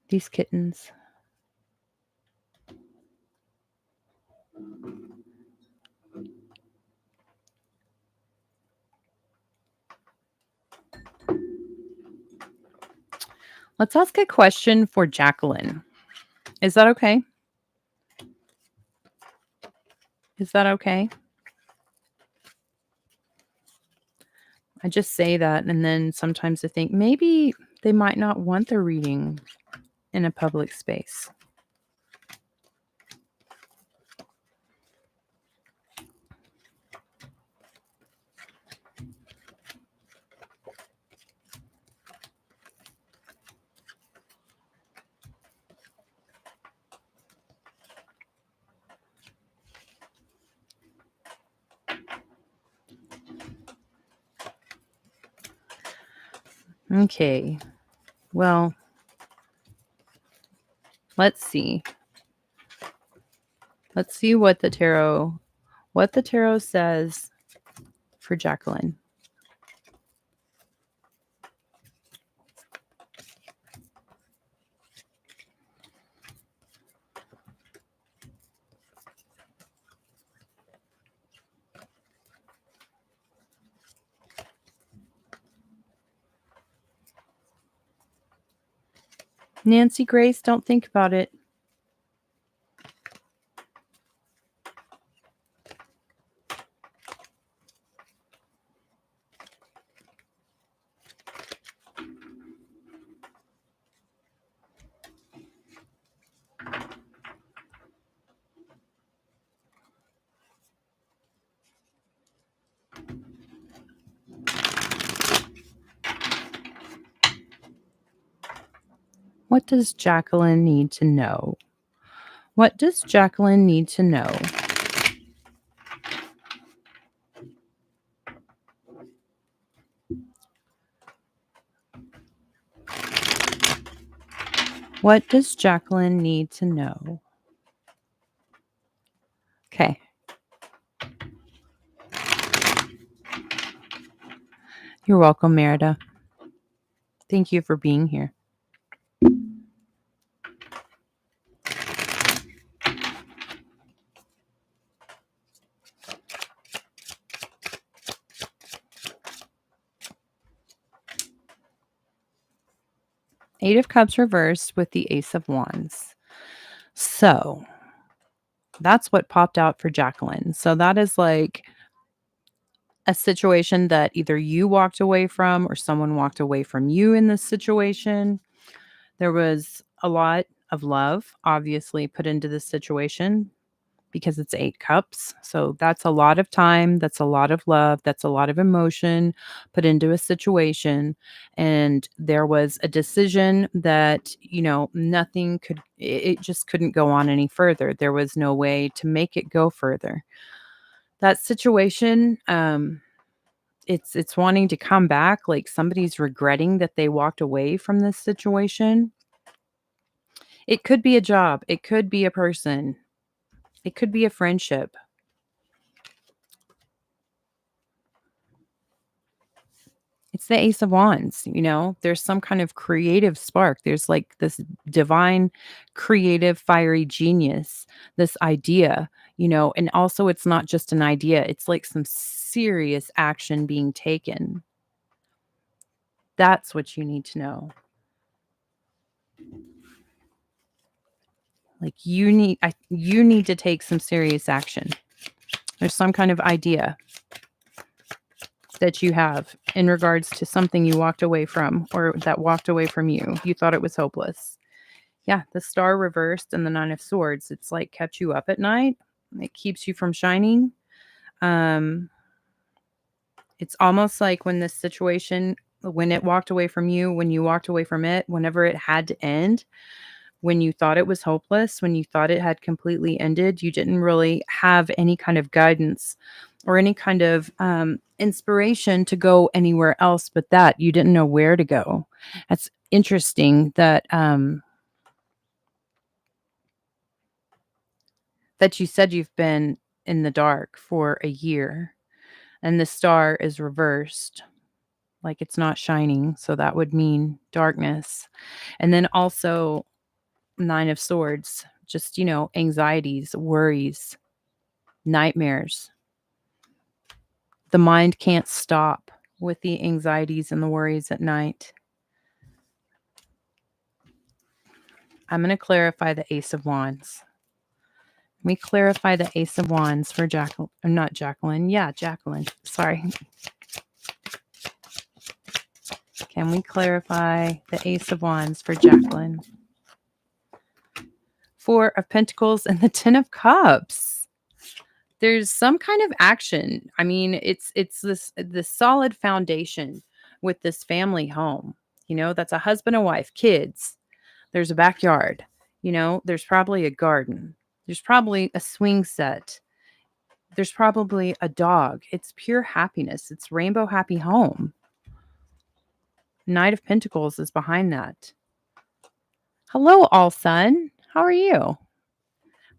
These kittens. Let's ask a question for Jacqueline. Is that okay? Is that okay? I just say that, and then sometimes I think maybe they might not want the reading in a public space. Okay. Well, let's see. Let's see what the tarot says for Jacqueline. Nancy Grace, don't think about it. What does Jacqueline need to know? What does Jacqueline need to know? What does Jacqueline need to know? Okay. You're welcome, Merida. Thank you for being here. Eight of Cups reversed with the Ace of Wands. So that's what popped out for Jacqueline. So that is like a situation that either you walked away from or someone walked away from you in this situation. There was a lot of love, obviously, put into this situation. because it's 8 cups. So that's a lot of time, that's a lot of love, that's a lot of emotion put into a situation. And there was a decision that, nothing it just couldn't go on any further. There was no way to make it go further. That situation, it's wanting to come back, like somebody's regretting that they walked away from this situation. It could be a job, it could be a person, it could be a friendship. It's the Ace of Wands, there's some kind of creative spark. There's like this divine, creative, fiery genius, this idea, and also it's not just an idea, it's like some serious action being taken. That's what you need to know. Like you need to take some serious action. There's some kind of idea that you have in regards to something you walked away from or that walked away from you. You thought it was hopeless. Yeah, the star reversed and the 9 of swords. It's like kept you up at night. It keeps you from shining. Um it's almost like when this situation, when it walked away from you, when you walked away from it, whenever it had to end, when you thought it was hopeless, when you thought it had completely ended, you didn't really have any kind of guidance or any kind of inspiration to go anywhere else but that. You didn't know where to go. That's interesting that you said you've been in the dark for a year and the star is reversed, like it's not shining. So that would mean darkness. And then also 9 of swords, just, anxieties, worries, nightmares. The mind can't stop with the anxieties and the worries at night. I'm going to clarify the Ace of Wands. Let me clarify the Ace of Wands for Jacqueline. Not Jacqueline. Yeah, Jacqueline. Sorry. Can we clarify the Ace of Wands for Jacqueline? 4 of Pentacles and the 10 of Cups. There's some kind of action. I mean, it's this solid foundation with this family home. That's a husband and wife, kids. There's a backyard. There's probably a garden. There's probably a swing set. There's probably a dog. It's pure happiness. It's rainbow happy home. Knight of Pentacles is behind that. Hello, all sun. How are you?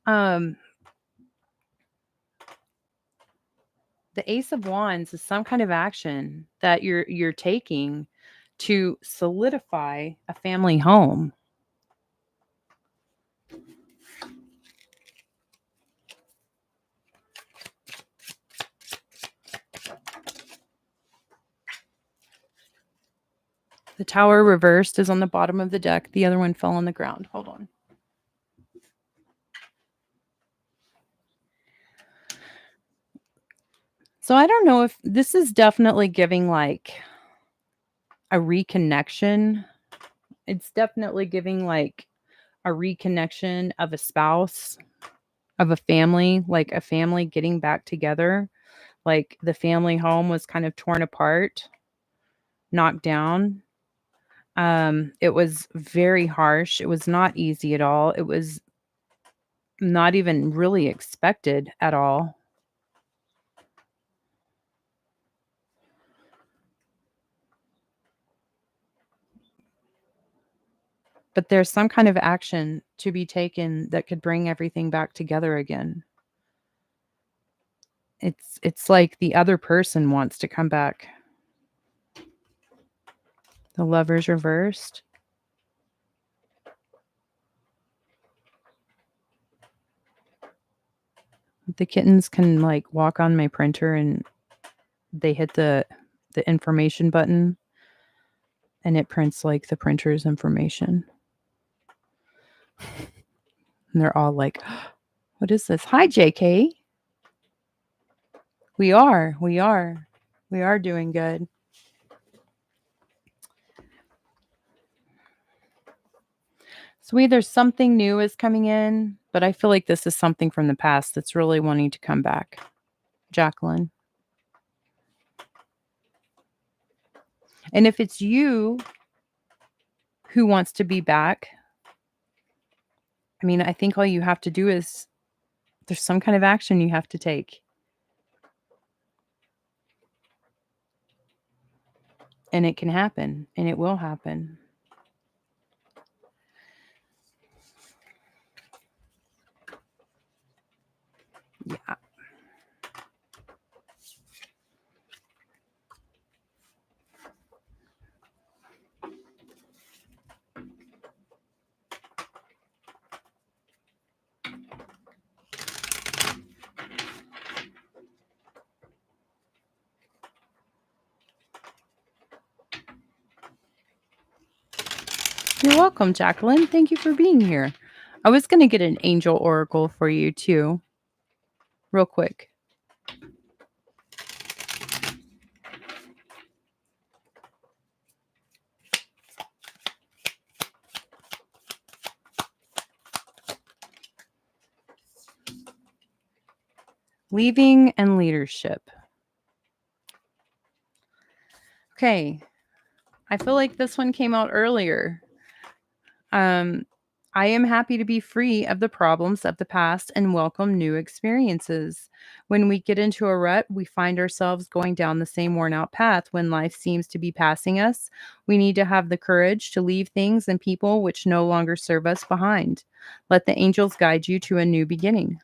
The Ace of Wands is some kind of action that you're taking to solidify a family home. The Tower reversed is on the bottom of the deck. The other one fell on the ground. Hold on. So I don't know if this is definitely giving like a reconnection. It's definitely giving like a reconnection of a spouse, of a family, like a family getting back together. Like the family home was kind of torn apart, knocked down. It was very harsh. It was not easy at all. It was not even really expected at all. But there's some kind of action to be taken that could bring everything back together again. It's like the other person wants to come back. The Lovers reversed. The kittens can like walk on my printer and they hit the information button and it prints like the printer's information. And they're all like, what is this? Hi, JK. We are doing good. So either something new is coming in, but I feel like this is something from the past that's really wanting to come back. Jacqueline. And if it's you who wants to be back, I mean, I think all you have to do is there's some kind of action you have to take. And it can happen, and it will happen. Yeah. You're welcome, Jacqueline. Thank you for being here. I was going to get an angel oracle for you too, real quick. Leaving and leadership. Okay. I feel like this one came out earlier. I am happy to be free of the problems of the past and welcome new experiences. When we get into a rut, we find ourselves going down the same worn out path when life seems to be passing us. We need to have the courage to leave things and people which no longer serve us behind. Let the angels guide you to a new beginning.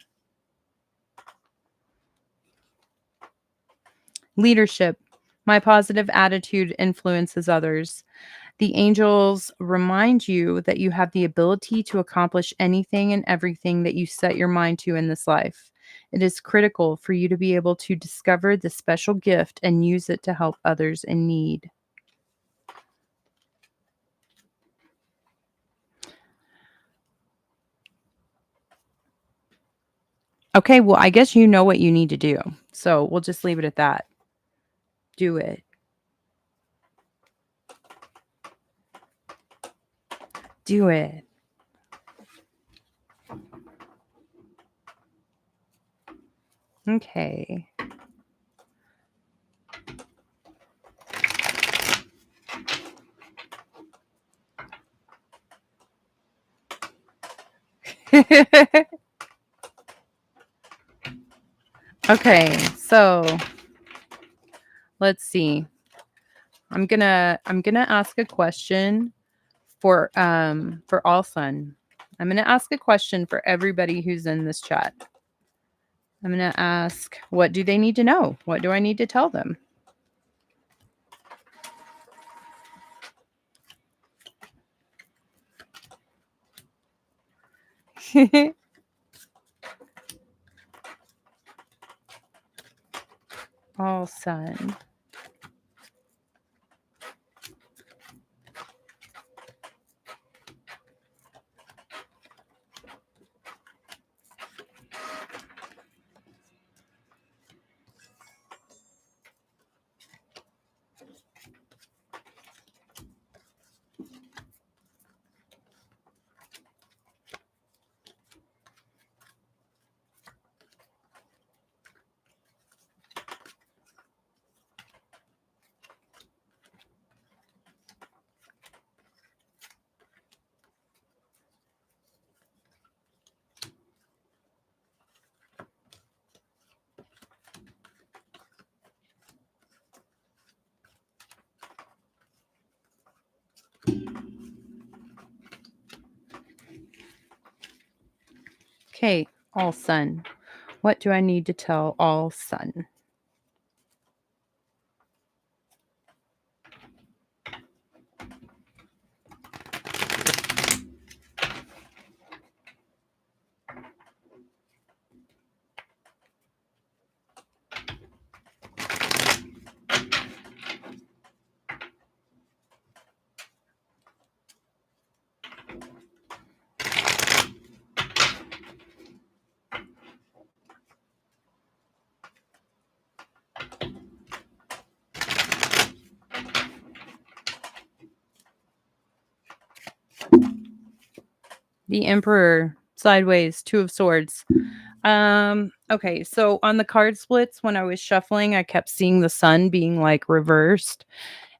Leadership. My positive attitude influences others. The angels remind you that you have the ability to accomplish anything and everything that you set your mind to in this life. It is critical for you to be able to discover the special gift and use it to help others in need. Okay, well, I guess you know what you need to do. So we'll just leave it at that. Do it. Do it. Okay. Okay, so let's see. I'm gonna ask a question for all sun. I'm gonna ask a question for everybody who's in this chat. I'm gonna ask, what do they need to know? What do I need to tell them? All sun. Okay, all sun. What do I need to tell all sun? The Emperor, sideways, 2 of swords. Okay, so on the card splits, when I was shuffling, I kept seeing the sun being, like, reversed,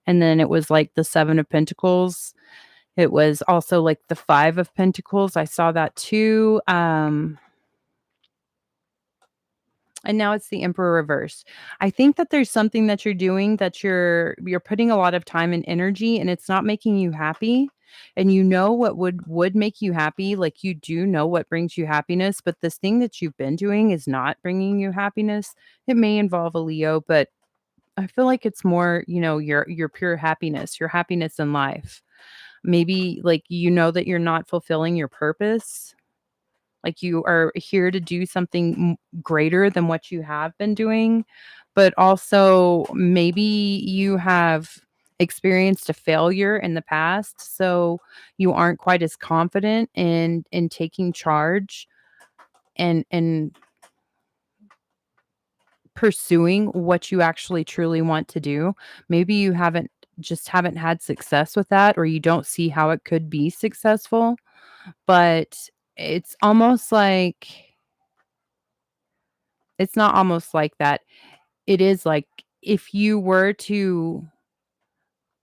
and then it was, like, the 7 of pentacles. It was also, like, the 5 of pentacles, I saw that too, and now it's the Emperor reverse. I think that there's something that you're doing that you're putting a lot of time and energy, and it's not making you happy, and you know what would make you happy, like, you do know what brings you happiness, but this thing that you've been doing is not bringing you happiness. It may involve a Leo, but I feel like it's more, your pure happiness, your happiness in life. Maybe, like, you know that you're not fulfilling your purpose, like, you are here to do something greater than what you have been doing, but also maybe you have experienced a failure in the past, so you aren't quite as confident in taking charge and pursuing what you actually truly want to do. Maybe you haven't had success with that, or you don't see how it could be successful, but it's almost like it's not almost like that. It is like, if you were to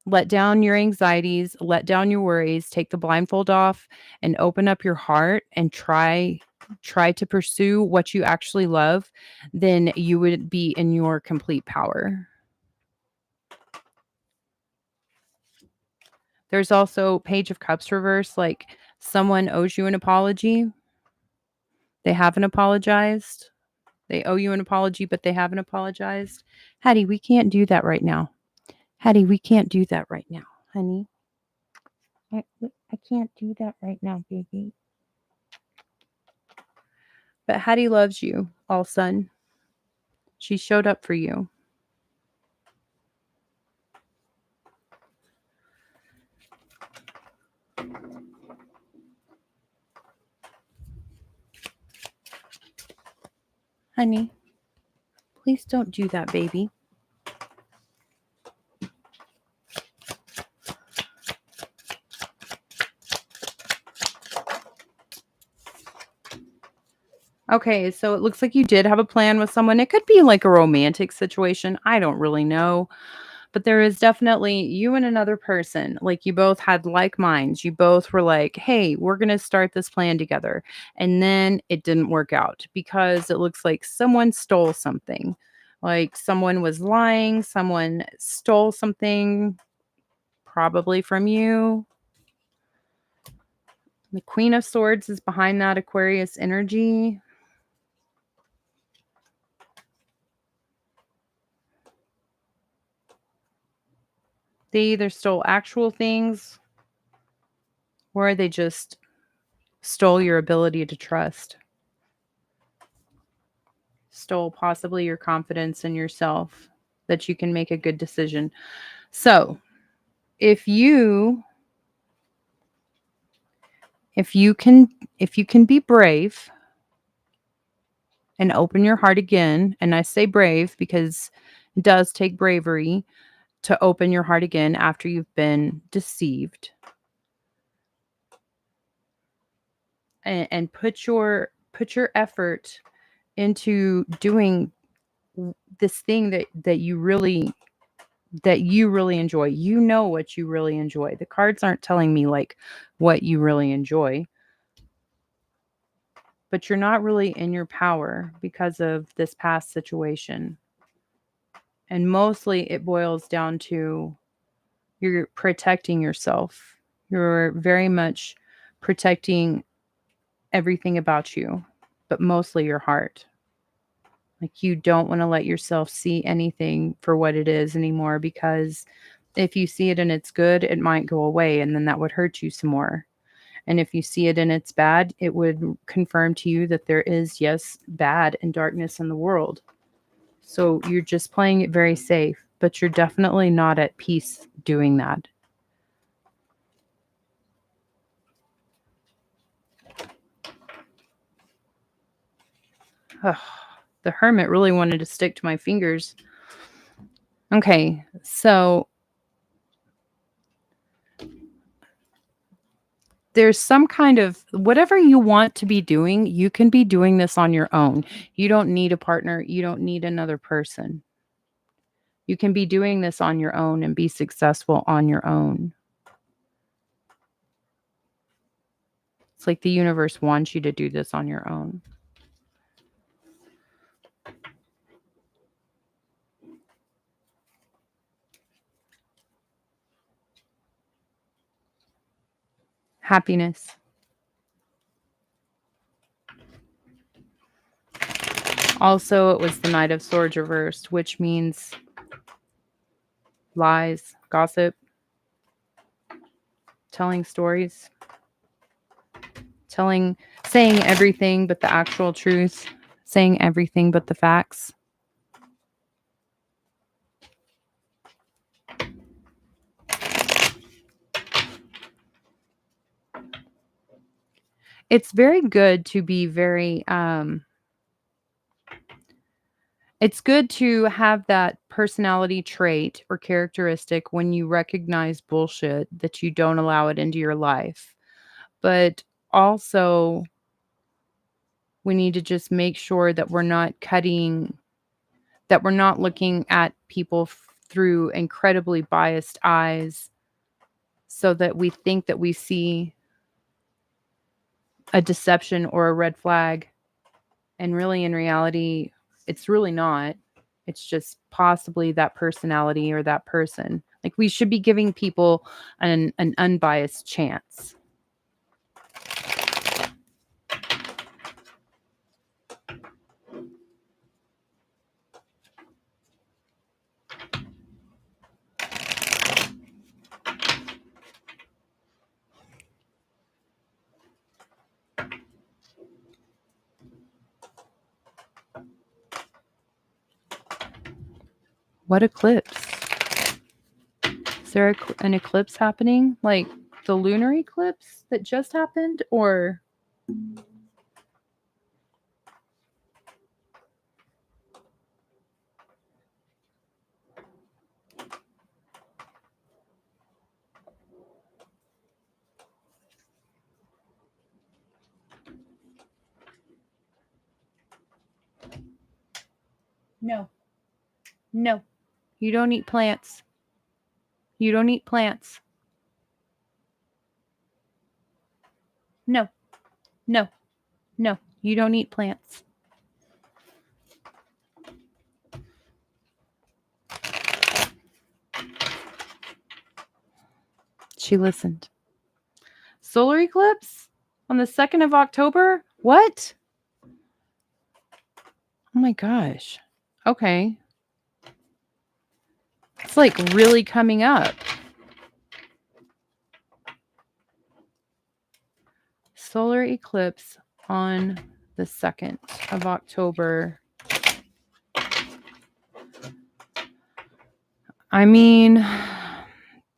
let down your anxieties, let down your worries, take the blindfold off and open up your heart and try to pursue what you actually love, then you would be in your complete power. There's also Page of Cups reverse, like someone owes you an apology. They haven't apologized. They owe you an apology, but they haven't apologized. Hattie, we can't do that right now. Hattie, we can't do that right now, honey. I can't do that right now, baby. But Hattie loves you, all son. She showed up for you. Honey, please don't do that, baby. Okay, so it looks like you did have a plan with someone. It could be like a romantic situation. I don't really know. But there is definitely you and another person. Like, you both had like minds. You both were like, hey, we're going to start this plan together. And then it didn't work out because it looks like someone stole something. Like, someone was lying. Someone stole something, probably from you. The Queen of Swords is behind that Aquarius energy. They either stole actual things or they just stole your ability to trust. Stole possibly your confidence in yourself that you can make a good decision. So, if you if you can if you can be brave and open your heart again, and I say brave because it does take bravery to open your heart again after you've been deceived, and put your effort into doing this thing that you really enjoy. You know what you really enjoy. The cards aren't telling me like what you really enjoy, but you're not really in your power because of this past situation. And mostly it boils down to you're protecting yourself. You're very much protecting everything about you, but mostly your heart. Like, you don't want to let yourself see anything for what it is anymore, because if you see it and it's good, it might go away and then that would hurt you some more. And if you see it and it's bad, it would confirm to you that there is, yes, bad and darkness in the world. So you're just playing it very safe, but you're definitely not at peace doing that. Ugh, the Hermit really wanted to stick to my fingers. Okay, so there's some kind of whatever you want to be doing, you can be doing this on your own. You don't need a partner. You don't need another person. You can be doing this on your own and be successful on your own. It's like the universe wants you to do this on your own. Happiness. Also, it was the Knight of Swords reversed, which means lies, gossip, telling stories, saying everything but the actual truth, saying everything but the facts. It's very good to be very it's good to have that personality trait or characteristic when you recognize bullshit that you don't allow it into your life. But also, we need to just make sure that we're not looking at people through incredibly biased eyes so that we think that we see a deception or a red flag. And really, in reality, it's really not. It's just possibly that personality or that person. Like, we should be giving people an unbiased chance. What eclipse? Is there an eclipse happening? Like the lunar eclipse that just happened? Or no. No. You don't eat plants. You don't eat plants. No. No. No. You don't eat plants. She listened. Solar eclipse on the 2nd of October? What? Oh my gosh. Okay. It's like really coming up. Solar eclipse on the 2nd of October. I mean,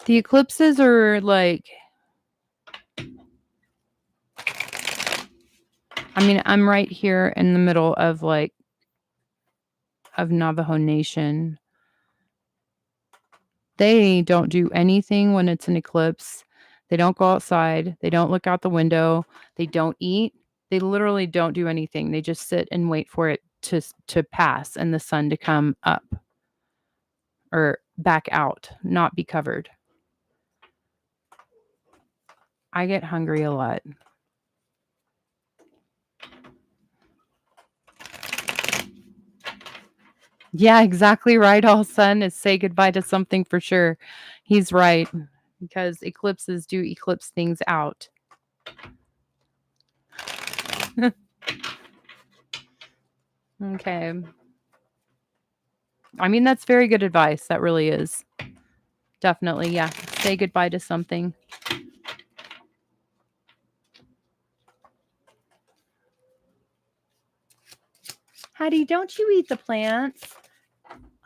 the eclipses are like, I mean, I'm right here in the middle of Navajo Nation. They don't do anything when it's an eclipse. They don't go outside. They don't look out the window. They don't eat. They literally don't do anything. They just sit and wait for it to pass and the sun to come up or back out, not be covered. I get hungry a lot. Yeah, exactly right. All sun is say goodbye to something for sure. He's right because eclipses do eclipse things out. Okay. I mean, that's very good advice. That really is. Definitely. Yeah. Say goodbye to something. Hattie, don't you eat the plants?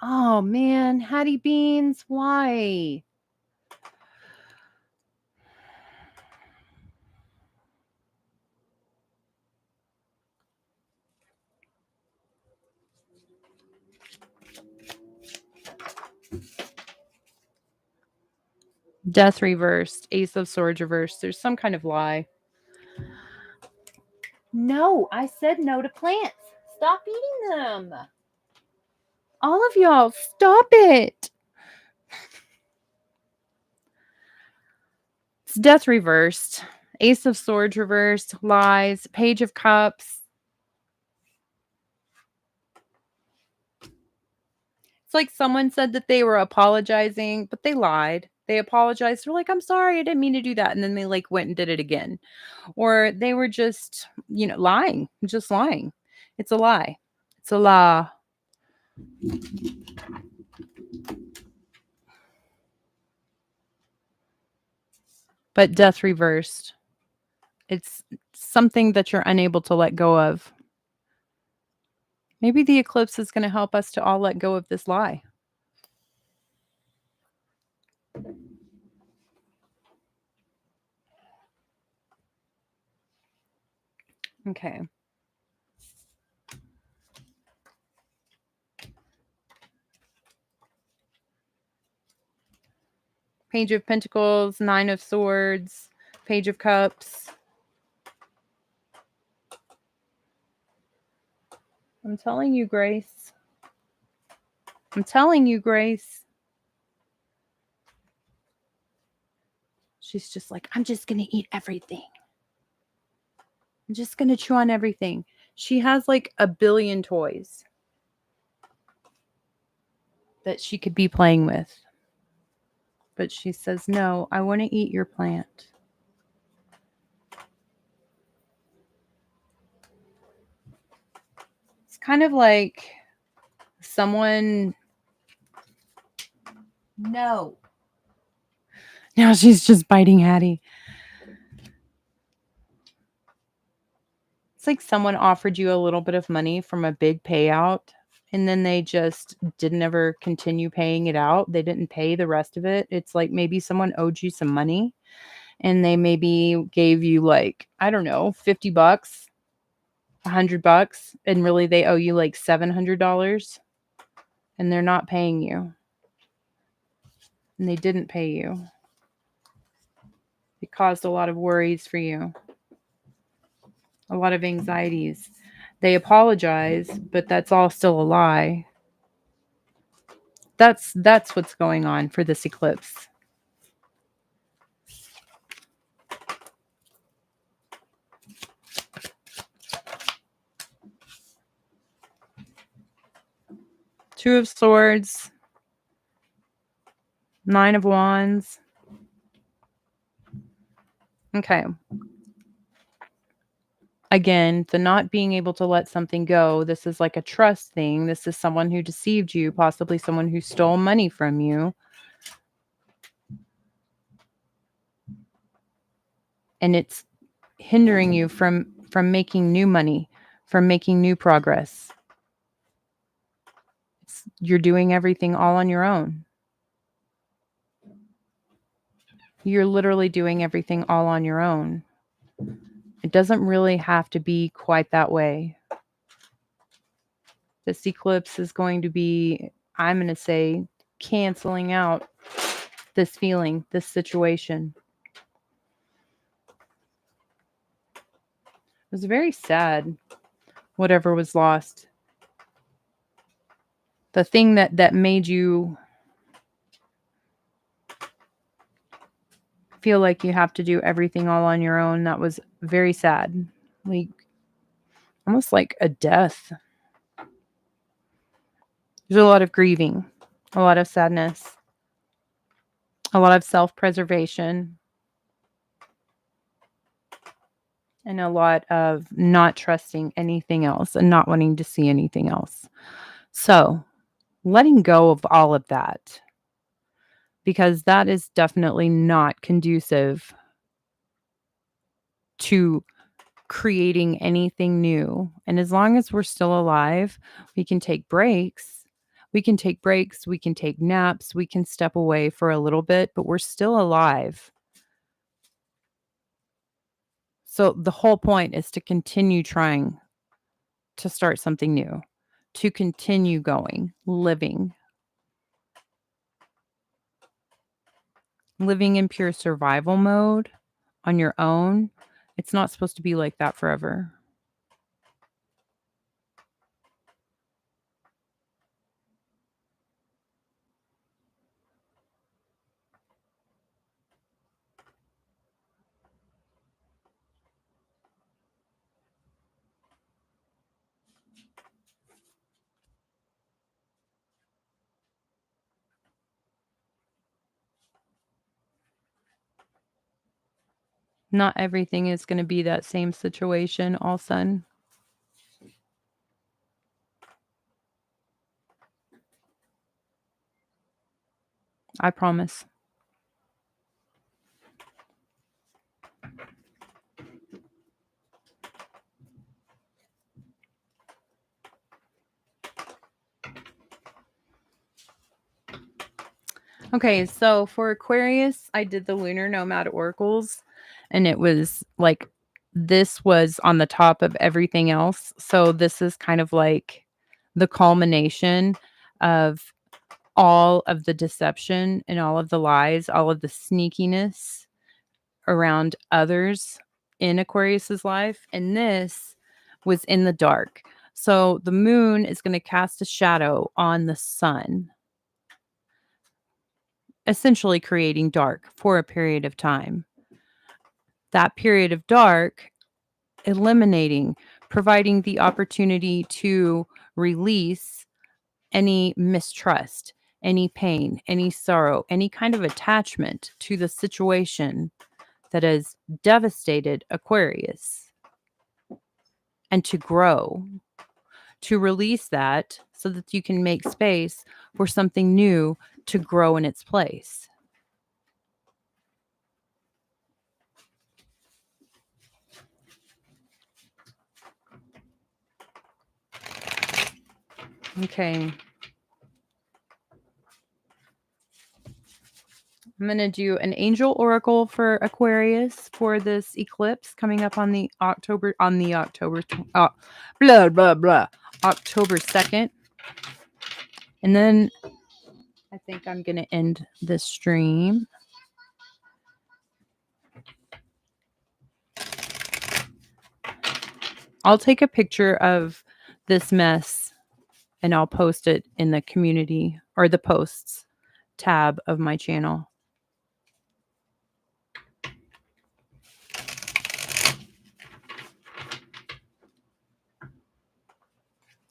Oh, man. Hattie beans. Why? Death reversed. Ace of Swords reversed. There's some kind of lie. No, I said no to plants. Stop eating them. All of y'all, stop it. It's death reversed. Ace of Swords reversed. Lies. Page of Cups. It's like someone said that they were apologizing, but they lied. They apologized. They're like, I'm sorry, I didn't mean to do that. And then they like went and did it again. Or they were just, lying, just lying. It's a lie. It's a lie. But death reversed. It's something that you're unable to let go of. Maybe the eclipse is going to help us to all let go of this lie. Okay. Page of Pentacles, Nine of Swords, Page of Cups. I'm telling you, Grace. I'm telling you, Grace. She's just like, I'm just going to eat everything. I'm just going to chew on everything. She has like a billion toys that she could be playing with. But she says, no, I want to eat your plant. It's kind of like someone. No. Now she's just biting Hattie. It's like someone offered you a little bit of money from a big payout, and then they just didn't ever continue paying it out. They didn't pay the rest of it. It's like maybe someone owed you some money, and they maybe gave you like, I don't know, $50, $100, and really they owe you like $700, and they're not paying you. And they didn't pay you. It caused a lot of worries for you. A lot of anxieties. They apologize, but that's all still a lie. That's what's going on for this eclipse. Two of Swords, Nine of Wands. Okay. Again, the not being able to let something go. This is like a trust thing. This is someone who deceived you, possibly someone who stole money from you. And it's hindering you from making new money, from making new progress. You're doing everything all on your own. You're literally doing everything all on your own. It doesn't really have to be quite that way. This eclipse is going to be, I'm going to say, canceling out this feeling, this situation. It was very sad, whatever was lost. The thing that made you feel like you have to do everything all on your own, that was very sad. Like, almost like a death. There's a lot of grieving, a lot of sadness, a lot of self-preservation, and a lot of not trusting anything else and not wanting to see anything else. So, letting go of all of that, because that is definitely not conducive to creating anything new. And as long as we're still alive, we can take breaks. We can take breaks, we can take naps, we can step away for a little bit, but we're still alive. So the whole point is to continue trying to start something new, to continue going, living. living in pure survival mode on your own, it's not supposed to be like that forever. Not everything is going to be that same situation all sun. I promise. Okay, so for Aquarius, I did the Lunar Nomad Oracles, and it was like this was on the top of everything else. So this is kind of like the culmination of all of the deception and all of the lies, all of the sneakiness around others in Aquarius's life. And this was in the dark. So the moon is going to cast a shadow on the sun, essentially creating dark for a period of time. That period of dark, eliminating, providing the opportunity to release any mistrust, any pain, any sorrow, any kind of attachment to the situation that has devastated Aquarius, and to grow, to release that so that you can make space for something new to grow in its place. Okay. I'm going to do an angel oracle for Aquarius for this eclipse coming up on the October blah blah blah October 2nd. And then I think I'm going to end this stream. I'll take a picture of this mess and I'll post it in the community or the posts tab of my channel.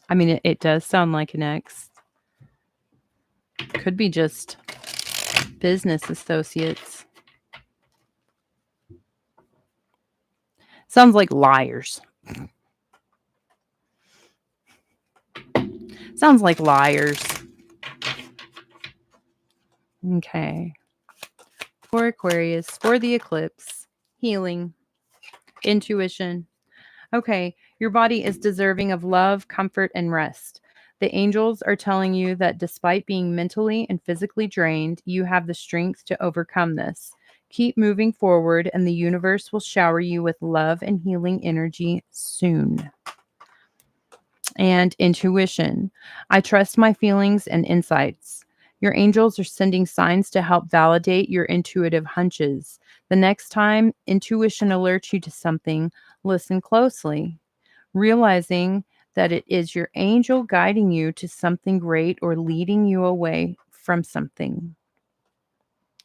I mean, it does sound like an ex. Could be just business associates. Sounds like liars. Sounds like liars. Okay. For Aquarius, for the eclipse, healing, intuition. Okay, your body is deserving of love, comfort, and rest. The angels are telling you that despite being mentally and physically drained, you have the strength to overcome this. Keep moving forward, and the universe will shower you with love and healing energy soon. And intuition. I trust my feelings and insights. Your angels are sending signs to help validate your intuitive hunches. The next time intuition alerts you to something, listen closely, realizing that it is your angel guiding you to something great or leading you away from something.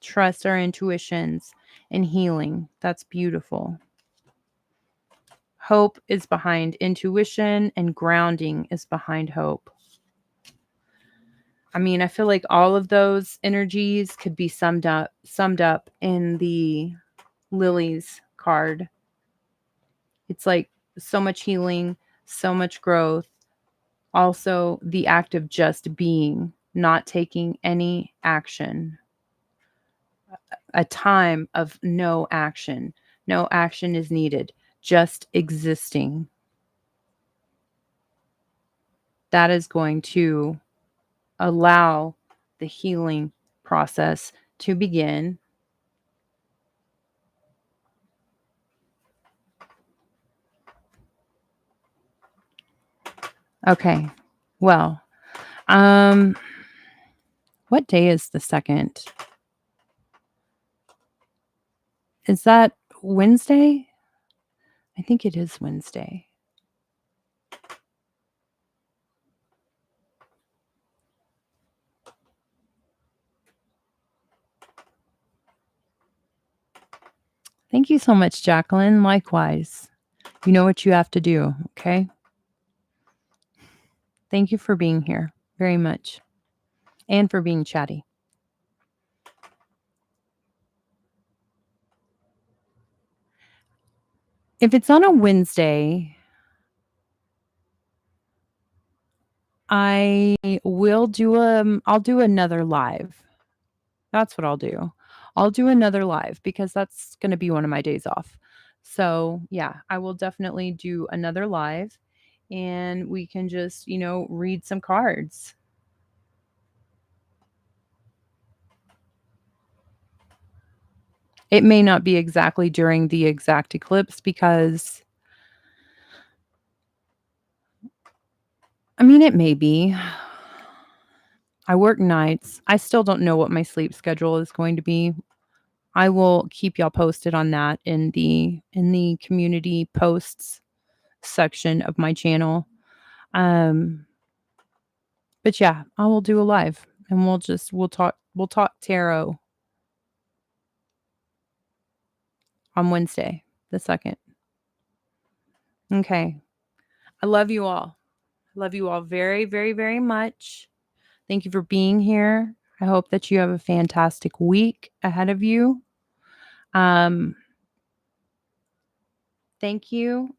Trust our intuitions and healing. That's beautiful. Hope is behind intuition and grounding is behind hope. I mean, I feel like all of those energies could be summed up in the lilies card. It's like so much healing, so much growth. Also, the act of just being, not taking any action. A time of no action. No action is needed, just existing. That is going to allow the healing process to begin. Okay. Well, what day is the 2nd? Is that Wednesday? I think it is Wednesday. Thank you so much, Jacqueline. Likewise. You know what you have to do, okay? Thank you for being here very much and for being chatty. If it's on a Wednesday, I'll do another live. That's what I'll do. I'll do another live because that's going to be one of my days off. So, yeah, I will definitely do another live and we can just, read some cards. It may not be exactly during the exact eclipse because it may be. I work nights. I still don't know what my sleep schedule is going to be. I will keep y'all posted on that in the community posts section of my channel. But yeah, I will do a live and we'll talk tarot on Wednesday, the 2nd. Okay. I love you all. I love you all very, very, very much. Thank you for being here. I hope that you have a fantastic week ahead of you. Thank you.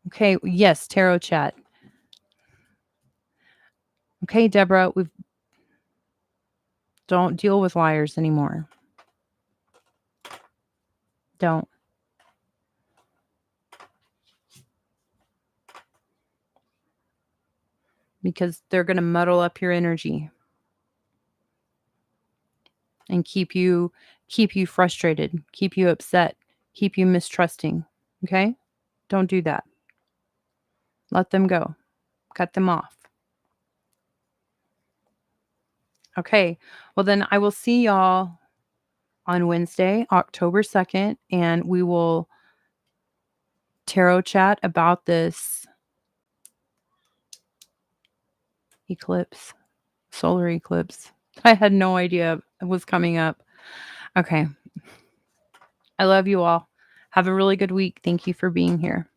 Okay, yes, tarot chat. Okay, Deborah, we don't deal with liars anymore. Don't. Because they're going to muddle up your energy and keep you frustrated, keep you upset, keep you mistrusting. Okay? Don't do that. Let them go. Cut them off. Okay. Well, then I will see y'all on Wednesday, October 2nd, and we will tarot chat about this eclipse, solar eclipse. I had no idea it was coming up. Okay. I love you all. Have a really good week. Thank you for being here.